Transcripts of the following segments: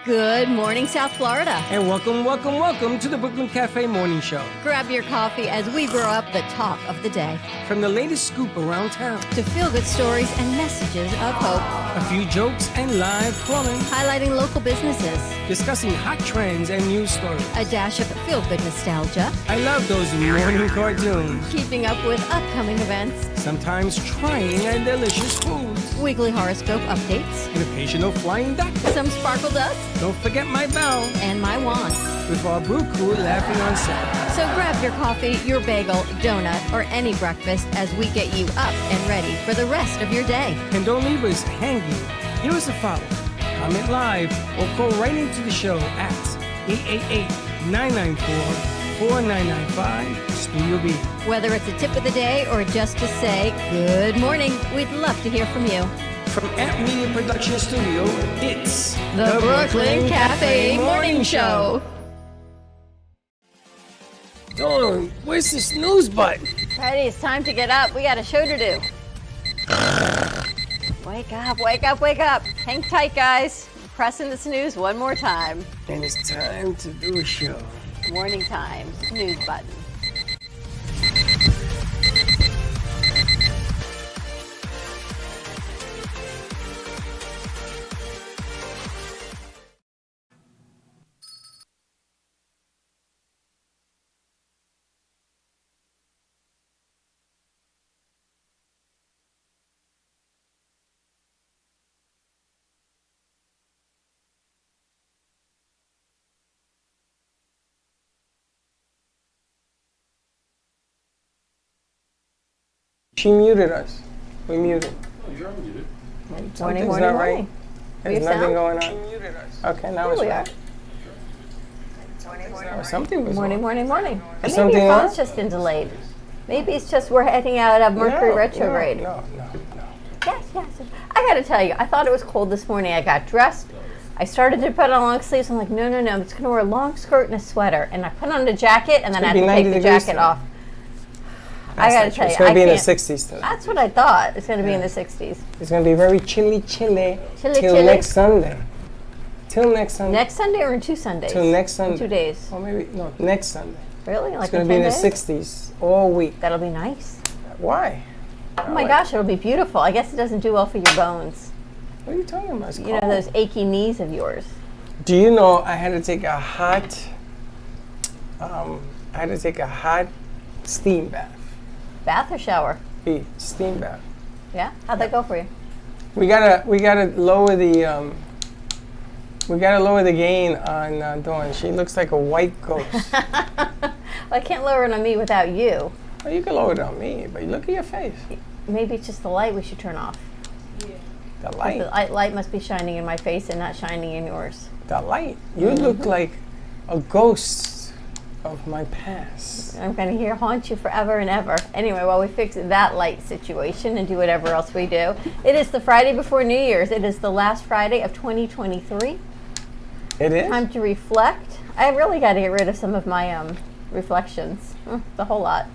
Good morning, South Florida. And welcome to the Brooklyn Cafe Morning Show. Grab your coffee as we brew up the talk of the day. From the latest scoop around town to feel-good stories and messages of hope. A few jokes and live calling. Highlighting local businesses. Discussing hot trends and news stories. A dash of feel-good nostalgia. I love those morning cartoons. Keeping up with upcoming events. Sometimes trying and delicious foods. Weekly horoscope updates. An occasional flying duck. Some sparkle dust. Don't forget my bell. And my wand. With our brew crew laughing on set. So grab your coffee, your bagel, donut, or any breakfast as we get you up and ready for the rest of your day. And don't leave us hanging. Give us a follow. Comment live or call right into the show at 888-994-4995 Studio B. Whether it's a tip of the day or just to say good morning, we'd love to hear from you. From Amp Media Production Studio, it's the Brooklyn Cafe Morning Show. Dawn, where's the snooze button? Freddie, it's time to get up. We got a show to do. Wake up, wake up, wake up. Hang tight, guys. Pressing the snooze one more time. And it's time to do a show. Morning time, snooze button. She muted us. We muted. You're muted. Something's Morning, not morning. right. There's nothing sound? going on. She muted us. Okay, now Here it's we right. are. Something was Morning, on. morning, morning. Maybe something your phone's on? just in delayed. Maybe it's just we're heading out of Mercury retrograde. No. Yes. I gotta tell you, I thought it was cold this morning. I got dressed. I started to put on long sleeves. I'm like, no. I'm just gonna wear a long skirt and a sweater. And I put on a jacket, and then I had to take the jacket off. I gotta tell you, it's going to be in the can't- 60s today. That's what I thought. It's gonna be in the 60s. It's going to be very chilly till Chilly. next Sunday. Till next Sunday. Next Sunday or in 2 Sundays? Till next Sunday. In 2 days. Or maybe, no, next Sunday. Really? Like It's going to be in the 10 days? 60s all week. That'll be nice. Why? Oh my gosh, it'll be beautiful. I guess it doesn't do well for your bones. What are you talking about? It's You know, cold. those achy knees of yours. Do you know I had to take a hot steam bath. Bath or shower? Steam bath. Yeah? How'd that go for you? We gotta lower the gain on Dawn. She looks like a white ghost. Well, I can't lower it on me without you. Well, you can lower it on me, but look at your face. Maybe it's just the light we should turn off. The The light. light must be shining in my face and not shining in yours. The light. You look like a ghost of my past. I'm going to haunt you forever and ever. Anyway, while we fix that light situation and do whatever else we do, it is the Friday before New Year's. It is the last Friday of 2023. It is? Time to reflect. I really got to get rid of some of my reflections. The whole lot.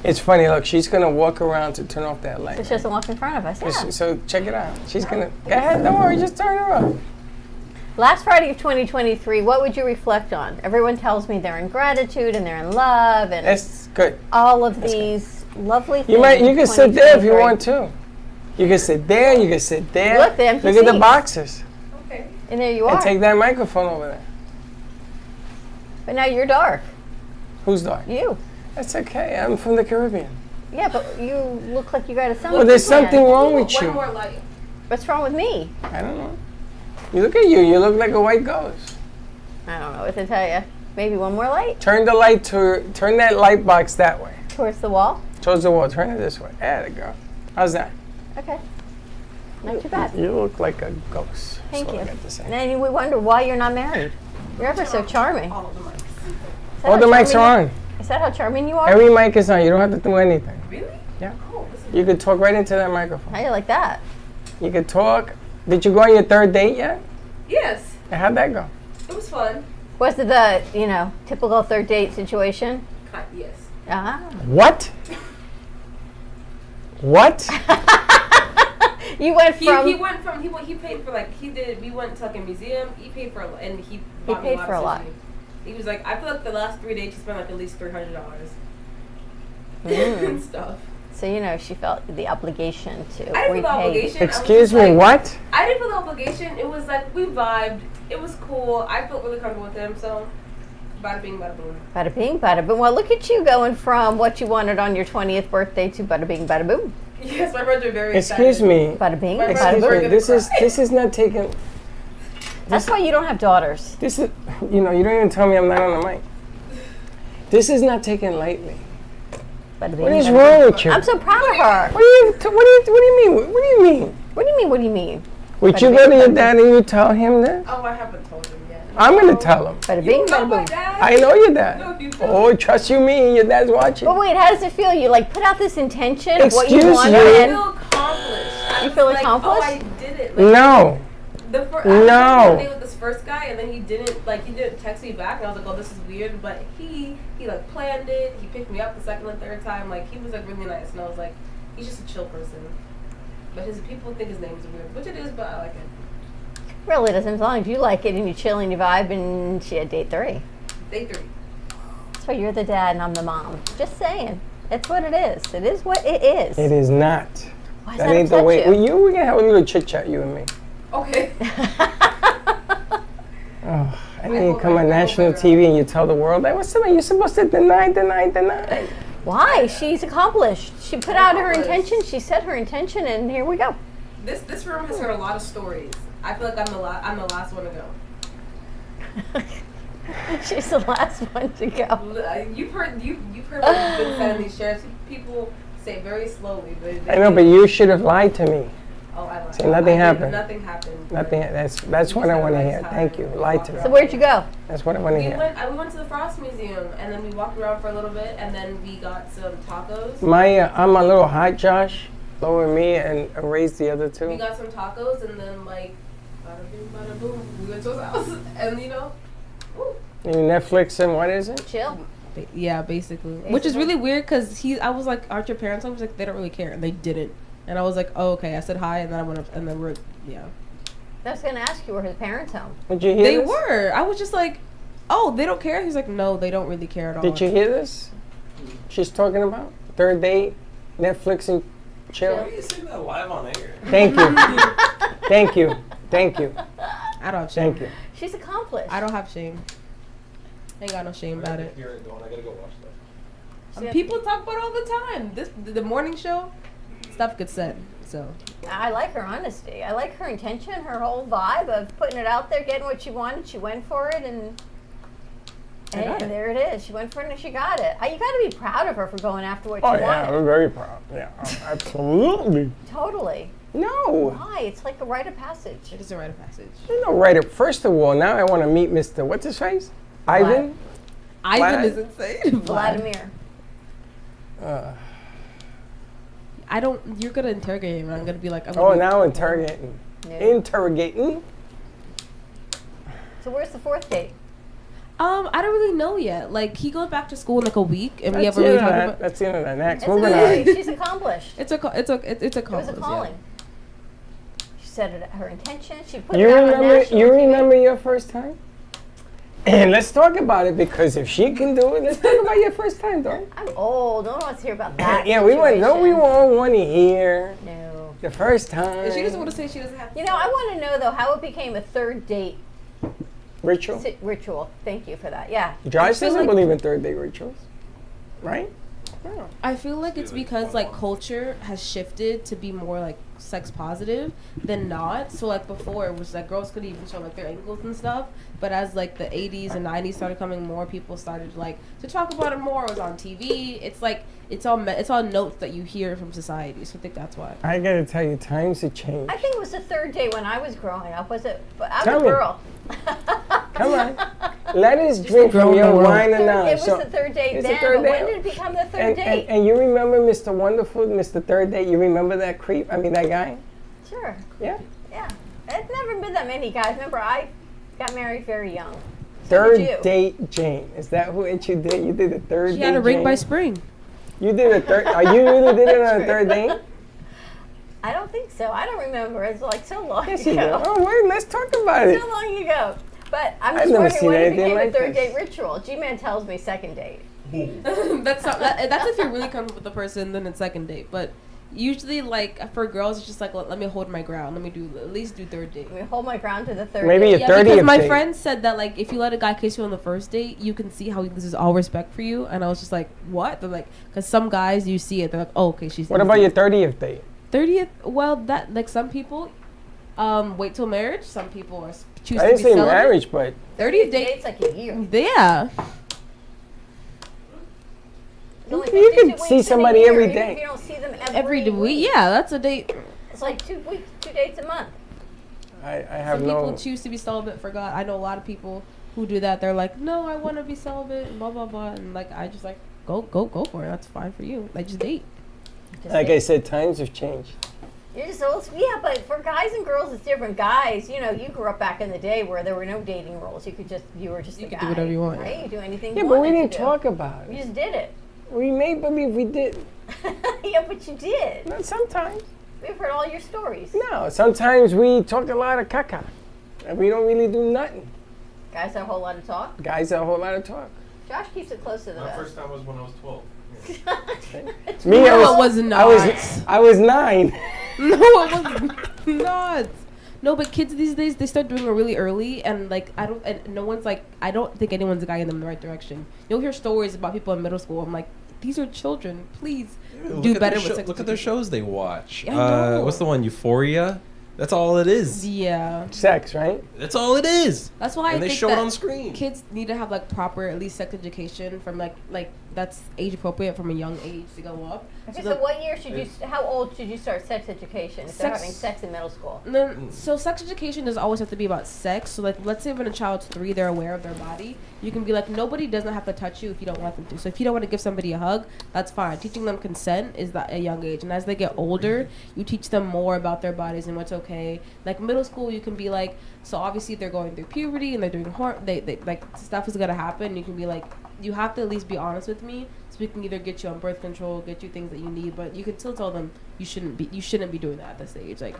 It's funny, look, she's gonna walk around to turn off that light. She doesn't walk in front of us. Yeah. So check it out. She's gonna, go ahead, don't worry, just turn her off. Last Friday of 2023, what would you reflect on? Everyone tells me they're in gratitude and they're in love and That's good. all of these lovely things. You can sit there if you 2023. want to. You can sit there, you can sit there. Look, the empty Look at the seats. boxes. And there you And are. take that microphone over there. But now you're dark. Who's dark? You. That's okay, I'm from the Caribbean. Yeah, but you look like you got a summer. Well, there's something wrong with you. light. What's wrong with me? I don't know. You look at you, you look like a white ghost. I don't know what to tell you. Maybe one more light Turn that light box that way. towards the wall. Towards the wall, turn it this way. There you go. How's that? Okay. Not too bad. You look like a ghost. Thank That's you. what I got to say. And then we wonder why you're not married. You're ever so charming. All of the mics. All the mics are on. Is that how charming you are? Every mic is on. You don't have to do anything. Really? Yeah. Oh, this is You could talk right into that microphone. How you like that? You could talk. Did you go on your third date yet? yes. And how'd that go? It was fun. Was it the, typical third date situation? Yes. Ah. What? What? You went from. He paid for we went to like a museum. He paid for and he bought me paid for a lot. sushi. He was like, I feel like the last 3 days he spent like at least $300 and stuff. So she felt the obligation to I didn't feel the repay. obligation. Excuse me, what? I didn't feel the obligation. It was like we vibed. It was cool. I felt really comfortable with him. So, bada bing, bada boom. Bada bing, bada boom. Well, look at you going from what you wanted on your 20th birthday to bada bing, bada boom. Yes, my friends are very Excuse excited. me. Bada bing, My bada friends boom. were gonna This is cry. not taking. That's why you don't have daughters. This is, you don't even tell me I'm not on the mic. This is not taken lightly. Bada bing, What is bada wrong boom. with you? I'm so proud of her. What do you mean? What do you mean? What do you mean? What do you mean? Would Bada you bing, go to your bada dad and you tell him that? Oh, I haven't told him yet. I'm gonna tell him. Bada You bing, know bada my boom. dad. I know your dad. No, you don't. Oh, trust you me, your dad's watching. But wait, how does it feel? You put out this intention of what you Excuse want, you. I and feel accomplished. I You was feel like, accomplished? Oh, I did it. No. I was No. on a date with this first guy, and then he didn't text me back, and I was like, oh, this is weird. But he planned it. He picked me up the second and third time. He was really nice, and I was like, he's just a chill person. But his people think his name is weird, which it is, but I like it. really doesn't. As long as you like it and you chill and you vibe, and she had date 3. Day 3. That's why you're the dad and I'm the mom. Just saying. It's what it is. It is what it is. It is not. Why does That that ain't the upset way. you? We're gonna have a little chit chat, you and me. Okay. Oh, I didn't come on national TV and you tell the world that. What's something you're supposed to deny. Why? She's accomplished. She put out her intention. She said her intention, and here we go. This room has heard a lot of stories. I feel like I'm the last one to go. She's the last one to go. You've heard what's been said in these shares. People say it very slowly. I know, but you should have lied to me. Oh, I lied. See, nothing happened. Nothing happened. Nothing. That's what I want to hear. Thank you. Lie to me. So where'd you go? That's what I want to We hear. went to the Frost Museum, and then we walked around for a little bit, and then we got some tacos. I'm a little hot, Josh. Lower me and raise the other We two. got some tacos, and then bada bing, bada boom, we went to his house, and woo. You Netflix and what is it? Chill. Yeah, basically. Which is really weird because I was like, aren't your parents home? He's like, they don't really care. And they didn't. And I was like, oh, okay. I said hi, and then I went up, and then yeah. I was going to ask you, were his parents home? Did you hear They this? were. I was just like, oh, they don't care? He's like, no, they don't really care at all. Did you hear this? She's talking about third date, Netflix and chill. Why are you saying that live on air? Thank you. Thank you. Thank you. I don't have shame. Thank you. She's accomplished. I don't have shame. I ain't got no shame about it. Hear it going. I gotta go watch that. People talk about it all the time. The morning show, stuff gets said. So I like her honesty. I like her intention, her whole vibe of putting it out there, getting what she wanted. She went for it, and there it is. She went for it and she got it. You got to be proud of her for going after what Oh she yeah, wanted. we're very proud. Yeah, absolutely. Totally. No, Why? It's like a rite of passage. it is a rite of passage. there's no writer. First of all, now I want to meet Mr. What's his face? Ivan. Ivan is insane. Vladimir. I don't. You're gonna interrogate him, and I'm gonna be like, Oh, now interrogating. No. Interrogating. So where's the 4th date? I don't really know yet. Like he goes back to school in like a week, and we That's haven't the really end of talked that. about. That's the end of that. Next, It's moving amazing. on. She's accomplished. It's a It was calling. a calling. She said it, her intention. She put You it out on remember? national You TV. remember your first time? And let's talk about it because if she can do it, let's talk about your first time, though. I'm old. No one wants to hear about that. Yeah, we want. No, we situation. won't want to hear No. the first time. If she doesn't want to say she doesn't have to. You know, I want to know though how it became a 3rd date Ritual. ritual. Thank you for that. Yeah. Josh feel doesn't like- believe in third date rituals, right? No. I feel like it's because like culture has shifted to be more like sex positive than not. So like before it was like girls could even show like their ankles and stuff. But as like the 80s and 90s started coming more, people started like to talk about it more. It was on TV. It's like it's all notes that you hear from society. So I think that's why. I gotta tell you, times have changed. I think it was the 3rd date when I was growing up. Was it? But I'm Tell a me. girl. Come on, let us drink from your wine and It was so, the 3rd date it's then. the third But when date. did it become the 3rd date? And you remember Mr. Wonderful, Mr. Third Date? You remember that creep? I mean, that guy? Sure. Yeah. Yeah. It's never been that many guys. Remember, I got married very young. So Third did you. Date Jane. Is that what you did? You did the third She date had a ring Jane? by spring. You did a third. You really did it on a third date? I don't think so. I don't remember. It's like so long Yes, you do. ago. Oh, wait, let's talk about it. So long ago. But I'm I've just never wondering seen when it anything became like a third this. date ritual. G-Man tells me second date. That's if you're really comfortable with the person, then it's second date. But usually, like for girls, it's just like let me hold my ground. Let me at least do third date. I mean, hold my ground to the third Maybe date. a 30th because my date. friend said that like if you let a guy kiss you on the first date, you can see how he loses all respect for you. And I was just like, what? They're like, because some guys you see it, they're like, oh, okay, she's. What about your 30th date? 30th? Well, that like some people, wait till marriage. Some people are choose I to didn't be say celibate. marriage, but 30th date. date's like a year. Yeah. It's only You 52 could see weeks in a somebody year, every even day. If you don't see them Every week. Yeah, that's a date. It's like 2 weeks, 2 dates a month. I have Some no. people choose to be celibate for God. I know a lot of people who do that. They're like, no, I want to be celibate and blah blah blah. And like, I just like go for it. That's fine for you. Like just date. Just Like date. I said, times have changed. You're just old. Yeah, but for guys and girls, it's different. Guys, you know, you grew up back in the day where there were no dating rules. You were just You a could guy. do whatever you want. Right? You do anything Yeah, you but we wanted didn't to do. talk about You it. just did it. We made believe we did. Yeah, but you did. Not sometimes. We've heard all your stories. No, sometimes we talk a lot of caca. And we don't really do nothing. Guys have a whole lot of talk. Guys have a whole lot of talk. Josh keeps it close to the My vest. first time was when I was 12. Me, No, it was not. I was 9. No, it was not. No, but kids these days they start doing it really early, and like no one's like, I don't think anyone's guiding them in the right direction. You'll hear stories about people in middle school. I'm like, these are children. Please do better with sex Look at the education. shows they watch. I know. What's the one? Euphoria. That's all it is. Yeah, Sex, right? That's all it is. that's why I And they think show it that on screen. kids need to have like proper at least sex education from like that's age appropriate from a young age to go up. Okay, So so the- what year should you? How old should you start sex education? If they're Sex- having sex in middle school. And then, so sex education doesn't always have to be about sex. So, like, let's say when a child's 3, they're aware of their body. You can be like, nobody doesn't have to touch you if you don't want them to. So, if you don't want to give somebody a hug, that's fine. Teaching them consent is at a young age. And as they get older, you teach them more about their bodies and what's okay. Like, middle school, you can be like, so obviously they're going through puberty and they're doing they like, stuff is going to happen. You can be like, you have to at least be honest with me. So we can either get you on birth control, get you things that you need, but you can still tell them you shouldn't be doing that at this age. Like,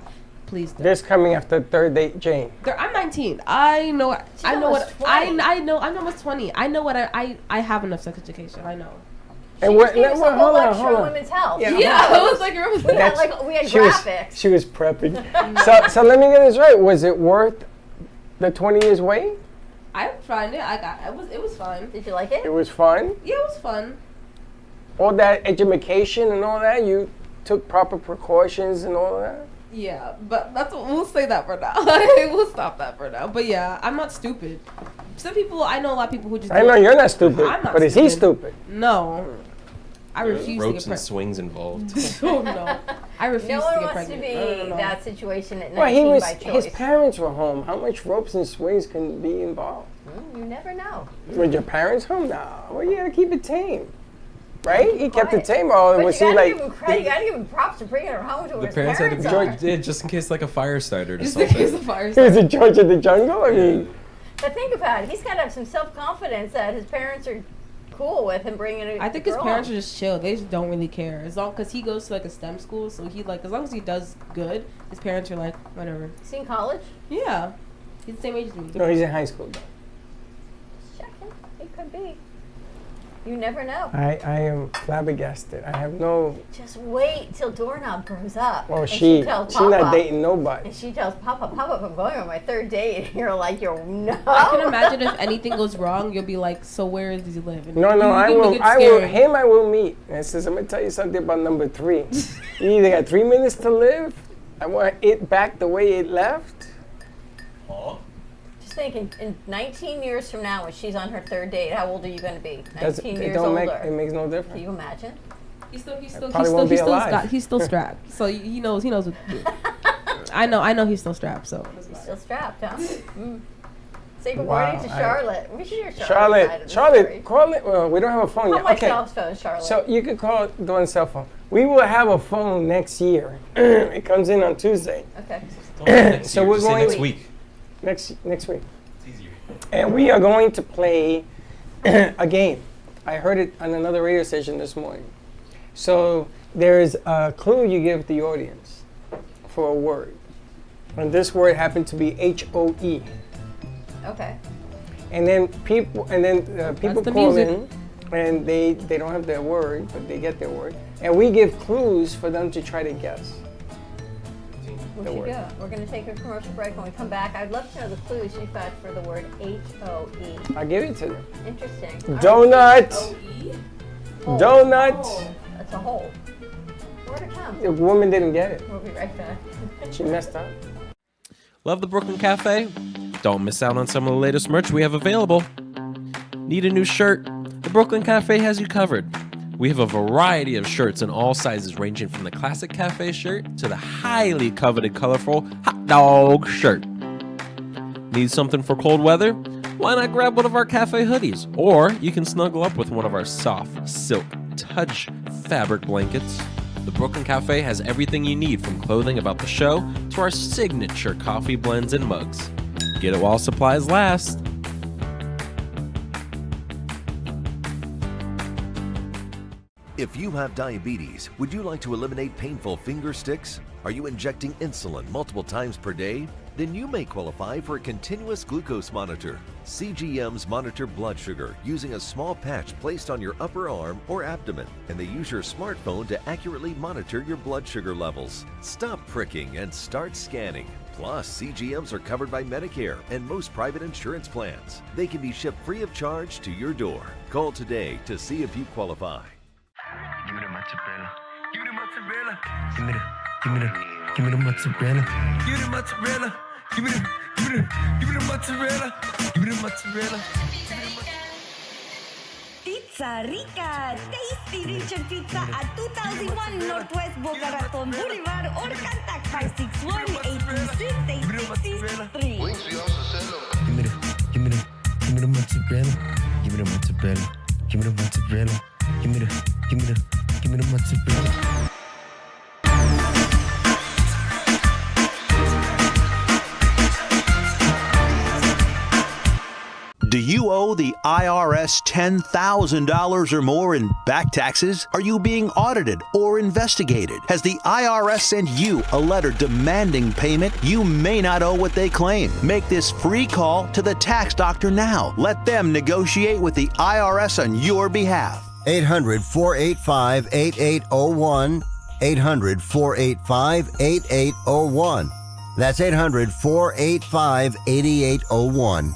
please don't. This coming after third date, Jane. I'm 19. I know almost what 20. I know. I'm almost 20. I know what I have enough sex education. I know. And She what? just gave us a whole Hold on, lecture hold on on. women's health. Yeah. Yeah, it was like We had She was, graphics. she was prepping. so let me get this right. Was it worth the 20 years wait? I tried it. It was fun. Did you like it? It was fun. Yeah, it was fun. All that education and all that, you took proper precautions and all of that. Yeah, but we'll say that for now. We'll stop that for now. But yeah, I'm not stupid. Some people, I know a lot of people who just. I know you're not stupid, I'm not but is he stupid. stupid? No, I There's refuse to ropes get and pregnant. swings involved. Oh no, I refuse No to one get wants pregnant. to be No, no, no. that situation at 19 Well, he was. by His choice. parents were home. How much ropes and swings can be involved? You never know. Were your parents home? No. Well, you gotta keep it tame, right? He kept it Quiet. tame. Or But was you he gotta like? give him credit. You gotta give him props for bringing her home to The his parents had to be parents are. yeah, just in case like a fire starter or Just in case something. the fire He was starts. in George of the Jungle. I mean, But think about it. He's got to have some self-confidence that his parents are cool with him bringing a I think his girl parents are home. just chill. They just don't really care. As long because he goes to like a STEM school, so he like as long as he does good, his parents are like whatever. Is he in college? Yeah, he's the same age as me. no, he's in high school. Though. Checking. It could be. You never know. I am flabbergasted. I have no. Just wait till Doorknob grows up. Well, and she tells she's not Papa. dating nobody. And she tells Papa, I'm going on my third date. And you're like, no. I can imagine if anything goes wrong, you'll be like, so where does he live? And No, you I can will. make it I will. scary. Him, I will meet. And it says, I'm gonna tell you something about number 3. You either got 3 minutes to live. I want it back the way it left. Aw. Just thinking, in 19 years from now, when she's on her third date, how old are you going to be? 19 It years don't older. make. It makes no Can difference. you imagine? He's still probably won't be alive. he's still strapped. So he knows what to do. I know he's still strapped. So He's still strapped, huh? Say good Wow, morning to I- Charlotte. We should hear Charlotte's side of the Charlotte, story. call it. Well, we don't have a phone Call yet. my Okay. cell phone, Charlotte. So you could call it on cell phone. We will have a phone next year. It comes in on Tuesday. okay. Next So year, we're just say going- next week. Next week. It's easier. And we are going to play a game. I heard it on another radio station this morning. So there is a clue you give the audience. for a word. And this word happened to be HOE. Okay. And then people the call music. in and they don't have their word, but they get their word. And we give clues for them to try to guess. We The should word. go. We're going to take a commercial break. When we come back, I'd love to know the clues you've got for the word HOE. I'll give it to them. Interesting. Donut. OE? Hole. Donut. Hole. That's a hole. More to come. The woman didn't get it. We'll be right back. She messed up. Love the Brooklyn Cafe? Don't miss out on some of the latest merch we have available. Need a new shirt? The Brooklyn Cafe has you covered. We have a variety of shirts in all sizes, ranging from the classic cafe shirt to the highly coveted colorful hot dog shirt. Need something for cold weather? Why not grab one of our cafe hoodies? Or you can snuggle up with one of our soft silk touch fabric blankets. The Brooklyn Cafe has everything you need, from clothing about the show to our signature coffee blends and mugs. Get it while supplies last. If you have diabetes, would you like to eliminate painful finger sticks? Are you injecting insulin multiple times per day? Then you may qualify for a continuous glucose monitor. CGMs monitor blood sugar using a small patch placed on your upper arm or abdomen, and they use your smartphone to accurately monitor your blood sugar levels. Stop pricking and start scanning. Plus, CGMs are covered by Medicare and most private insurance plans. They can be shipped free of charge to your door. Call today to see if you qualify. Give me the mozzarella. Give me the mozzarella. Give me the mozzarella. Give me the mozzarella. Give me the mozzarella. Give me the mozzarella. Pizza Rica, tasty Richard Pizza at 2001 Northwest Boca Raton Boulevard or contact 561-826-8663. Give me the mozzarella. Give me the mozzarella. Give me the mozzarella. Give me the mozzarella. Do you owe the IRS $10,000 or more in back taxes? Are you being audited or investigated? Has the IRS sent you a letter demanding payment? You may not owe what they claim. Make this free call to the tax doctor now. Let them negotiate with the IRS on your behalf. 800-485-8801. 800-485-8801. That's 800-485-8801.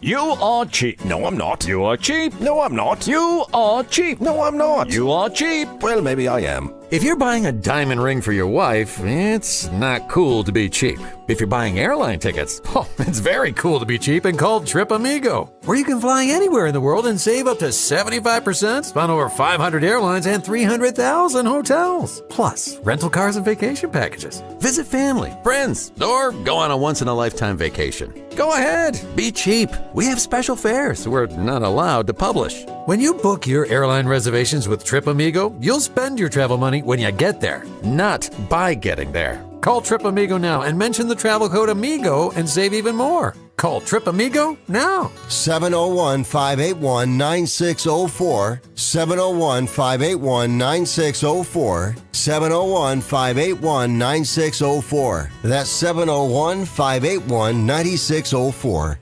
You are cheap. No, I'm not. You are cheap. No, I'm not. You are cheap. No, I'm not. You are cheap. Well, maybe I am. If you're buying a diamond ring for your wife, it's not cool to be cheap. If you're buying airline tickets, it's very cool to be cheap and called Trip Amigo, where you can fly anywhere in the world and save up to 75% on over 500 airlines and 300,000 hotels. Plus, rental cars and vacation packages. Visit family, friends, or go on a once-in-a-lifetime vacation. Go ahead, be cheap. We have special fares we're not allowed to publish. When you book your airline reservations with Trip Amigo, you'll spend your travel money when you get there, not by getting there. Call Trip Amigo now and mention the travel code AMIGO and save even more. Call Trip Amigo now. 701-581-9604. 701-581-9604. 701-581-9604. That's 701-581-9604.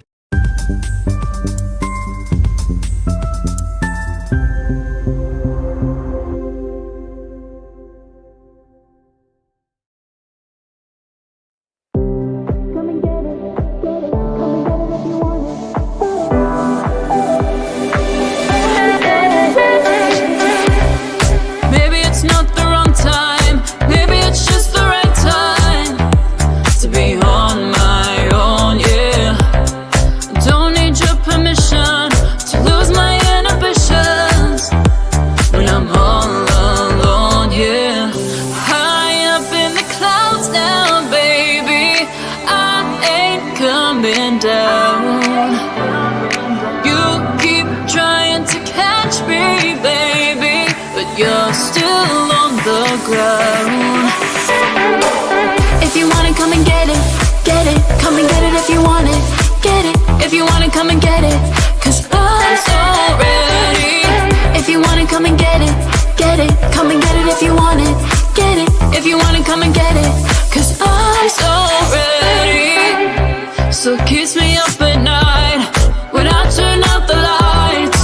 Maybe it's not the wrong time, maybe it's just the right time to be on my own, yeah. Don't need your permission to lose my inhibitions when I'm all alone, yeah. High up in the clouds now, baby, I ain't coming down. You keep trying to catch me, baby, but you're still on the ground. If you want it, come and get it, get it. Come and get it if you want it, get it. If you want it, come and get it, 'cause I'm so ready. If you want it, come and get it, get it. Come and get it if you want it, get it. If you wanna come and get it, 'cause I'm so ready. So kiss me up at night when I turn out the lights.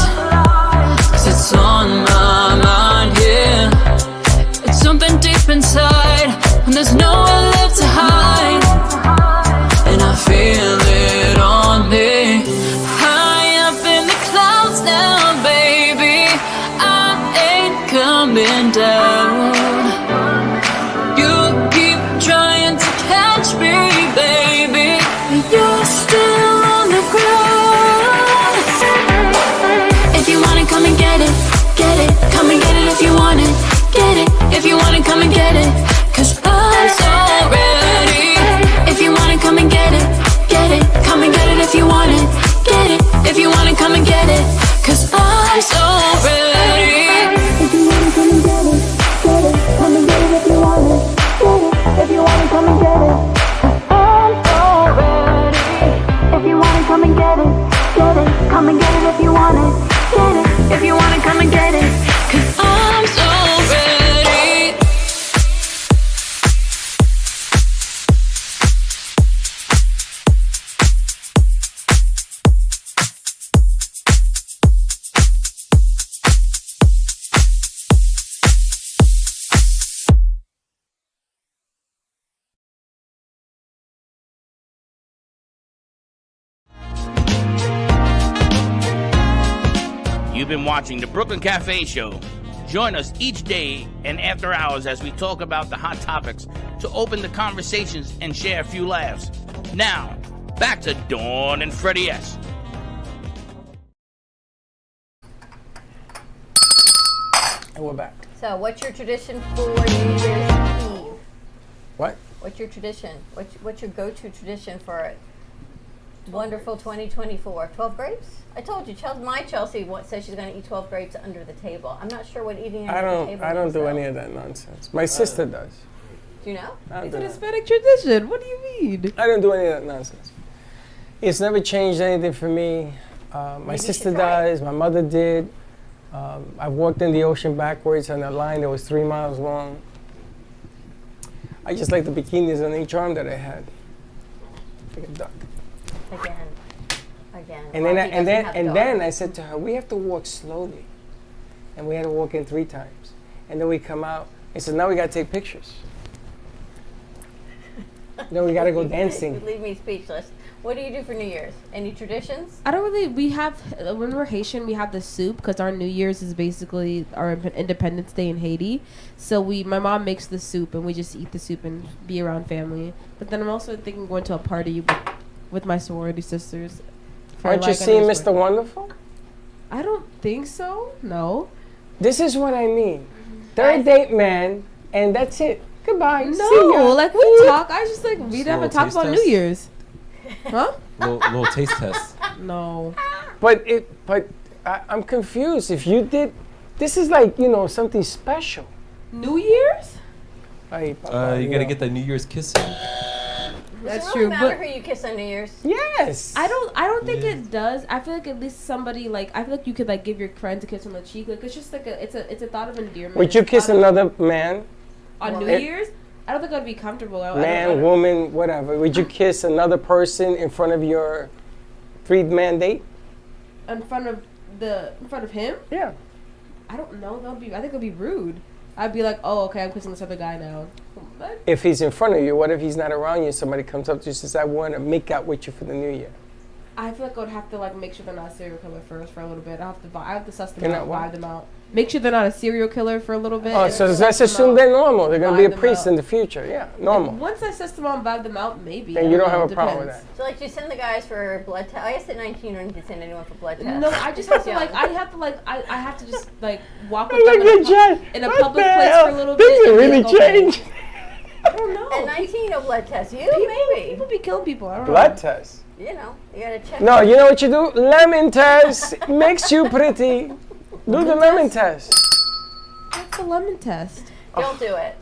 'Cause it's on my mind, yeah. It's something deep inside, and there's nowhere left to hide. And I feel it on me. High up in the clouds now, baby. I ain't coming down. You keep trying to catch me, baby. You're still on the ground. If you want it, come and get it. Get it. Come and get it if you want it. Get it. If you want it, come and get it. 'Cause I'm so ready. If you want it, come and get it. Get it. Come and get it if you want it. Get it. If you want it, come and get it. 'Cause I'm so ready. If you want it, come and get it. Get it. Come and get it if you want it. Get it. If you want it, come and get it. 'Cause I'm so ready. If you want it, come and get it. Get it. Come and get it if you want it. Get it. If you want it, come and get it. 'Cause I'm so ready. You've been watching the Brooklyn Cafe Show. Join us each day and after hours as we talk about the hot topics to open the conversations and share a few laughs. Now, back to Dawn and Freddie S. And we're back. So, what's your tradition for New Year's Eve? What? What's your tradition? What's your go-to tradition for a wonderful 2024? 12 grapes? I told you, Chelsea says she's going to eat 12 grapes under the table. I'm not sure what eating under the table I don't is, do though. any of that nonsense. My sister does. Do you know? I don't It's do an that. Hispanic tradition. What do you mean? I don't do any of that nonsense. It's never changed anything for me. My Maybe you sister should try it. does. My mother did. I walked in the ocean backwards on a line that was 3 miles long. I just like the bikinis on each arm that I had. Like a duck. Again. And then I said to her, we have to walk slowly. And we had to walk in 3 times. And then we come out. I said, now we got to take pictures. Then we got to go dancing. You leave me speechless. What do you do for New Year's? Any traditions? I don't really. We have when we're Haitian, we have the soup because our New Year's is basically our Independence Day in Haiti. So my mom makes the soup and we just eat the soup and be around family. But then I'm also thinking going to a party with my sorority sisters. Aren't you seeing Mr. Wonderful? I don't think so. No. This is what I mean. Third date man, and that's it. Goodbye. See No, ya. like we talk. I just like we Just a never little talk taste about test? New Year's. Huh? Little taste test. No. But I'm confused. If you did, this is like, something special. New Year's? Ay, You gotta get the New Year's kiss in. That's Does it true. really matter But who you kiss on New Year's? Yes. I don't think it does. I feel like at least somebody I feel like you could give your friends a kiss on the cheek. Like it's just like it's a thought of endearment. Would you It's a kiss thought of- another man? on New It- Year's? I don't think I'd be comfortable. Man, woman, whatever. Would you kiss another person in front of your 3-man date? in front of him? Yeah. I don't know. I think it'd be rude. I'd be like, oh, okay, I'm kissing this other guy now. What? If he's in front of you, what if he's not around you? Somebody comes up to you and says, I want to make out with you for the new year. I feel like I would have to make sure they're not a serial killer first for a little bit. I have to suss them You're out, not what? vibe them out. Make sure they're not a serial killer for a little bit. Oh, and so suss let's them assume out. they're normal. They're going to be Vibe a them priest out. in the future. Yeah, normal. Once I suss them out and vibe them out, maybe. Then I you don't know, have a problem with depends. that. So, do you send the guys for blood test? I guess at 19 you don't need to send anyone for blood tests. No, I just have to I have to just walk with Look them at Jen. in a What public the place hell? for a little Things bit. have and really be like, okay. changed. I don't know. At 19, no blood tests. Maybe. People be killing people. I don't Blood know. test. You gotta check. No, you know what you do? Lemon test makes you pretty. Do the lemon test. What's the lemon test? You'll do it.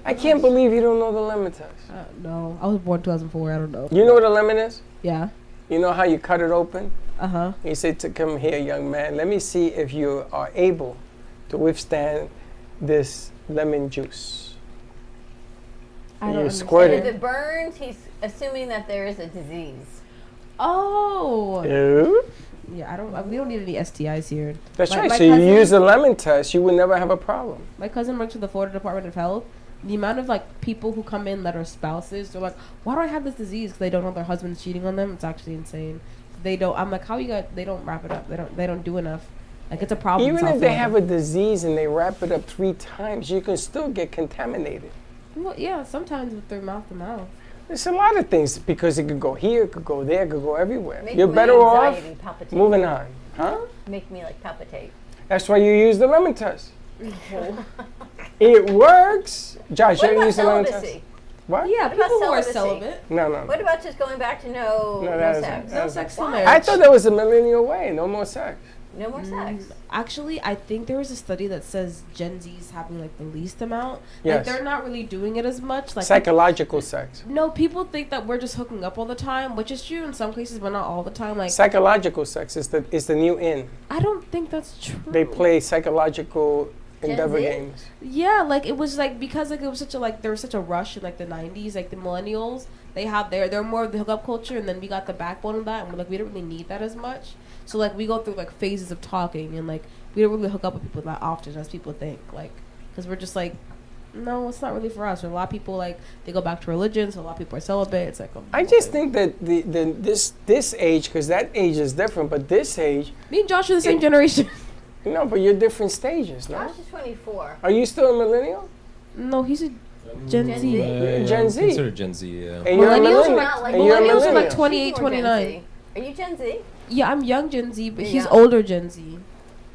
I can't believe you don't know the lemon test. No, I was born 2004. I don't know. You know what a lemon is? Yeah. You know how you cut it open? Uh-huh. You say to come here, young man, let me see if you are able to withstand this lemon juice. I don't You understand. squirt If it. it burns, he's assuming that there is a disease. Oh. Ew. Yeah, I don't. We don't need any STIs here. That's My- right. my So you cousin- use the lemon test, you would never have a problem. My cousin works for the Florida Department of Health. The amount of like people who come in that are spouses, they're like, "Why do I have this disease?" Because they don't know their husband's cheating on them. It's actually insane. They don't. I'm like, how you got? They don't wrap it up. They don't do enough. Like it's a problem. in Even South if they Florida. have a disease and they wrap it up 3 times, you can still get contaminated. Well, yeah, sometimes with their mouth to mouth. There's a lot of things because it could go here, it could go there, it could go everywhere. Make You're my better off anxiety palpitate. moving on, huh? Make me like palpitate. That's why you use the lemon test. It works. Josh, What you ever about use the lemon test? celibacy? What? Yeah, What about people who are celibacy? celibate. No. What about just going back to no that sex? isn't- No sex till Why? marriage. I thought that was a millennial way. No more sex. No more sex. Actually, I think there was a study that says Gen Z's having like the least amount. Yes. Like they're not really doing it as much. Like Psychological sex. no, people think that we're just hooking up all the time, which is true in some cases, but not all the time. Like Psychological sex is the new in. I don't think that's true. They play psychological Gen endeavor Z? games. Yeah, like it was like because like it was such a like there was such a rush in like the 90s, like the millennials, they have they're more of the hookup culture, and then we got the backbone of that, and we're like we don't really need that as much. So like we go through like phases of talking, and like we don't really hook up with people that often as people think, like because we're just like no, it's not really for us. Or a lot of people like they go back to religion, so a lot of people are celibate. It's like I just think that this age, because that age is different, but this age, me and Josh are the same generation. no, but you're different stages, no? Josh is 24. Are you still a millennial? No, he's a Gen Gen Z. Z. You're Gen Z. Consider Gen Z, yeah. And you're a Millennials are millennial. like- Not And you're a millennials are like millennial. 28, She's more Gen 29. Z. Are you Gen Z? Yeah, I'm young Gen Z, but You're he's young. older Gen Z.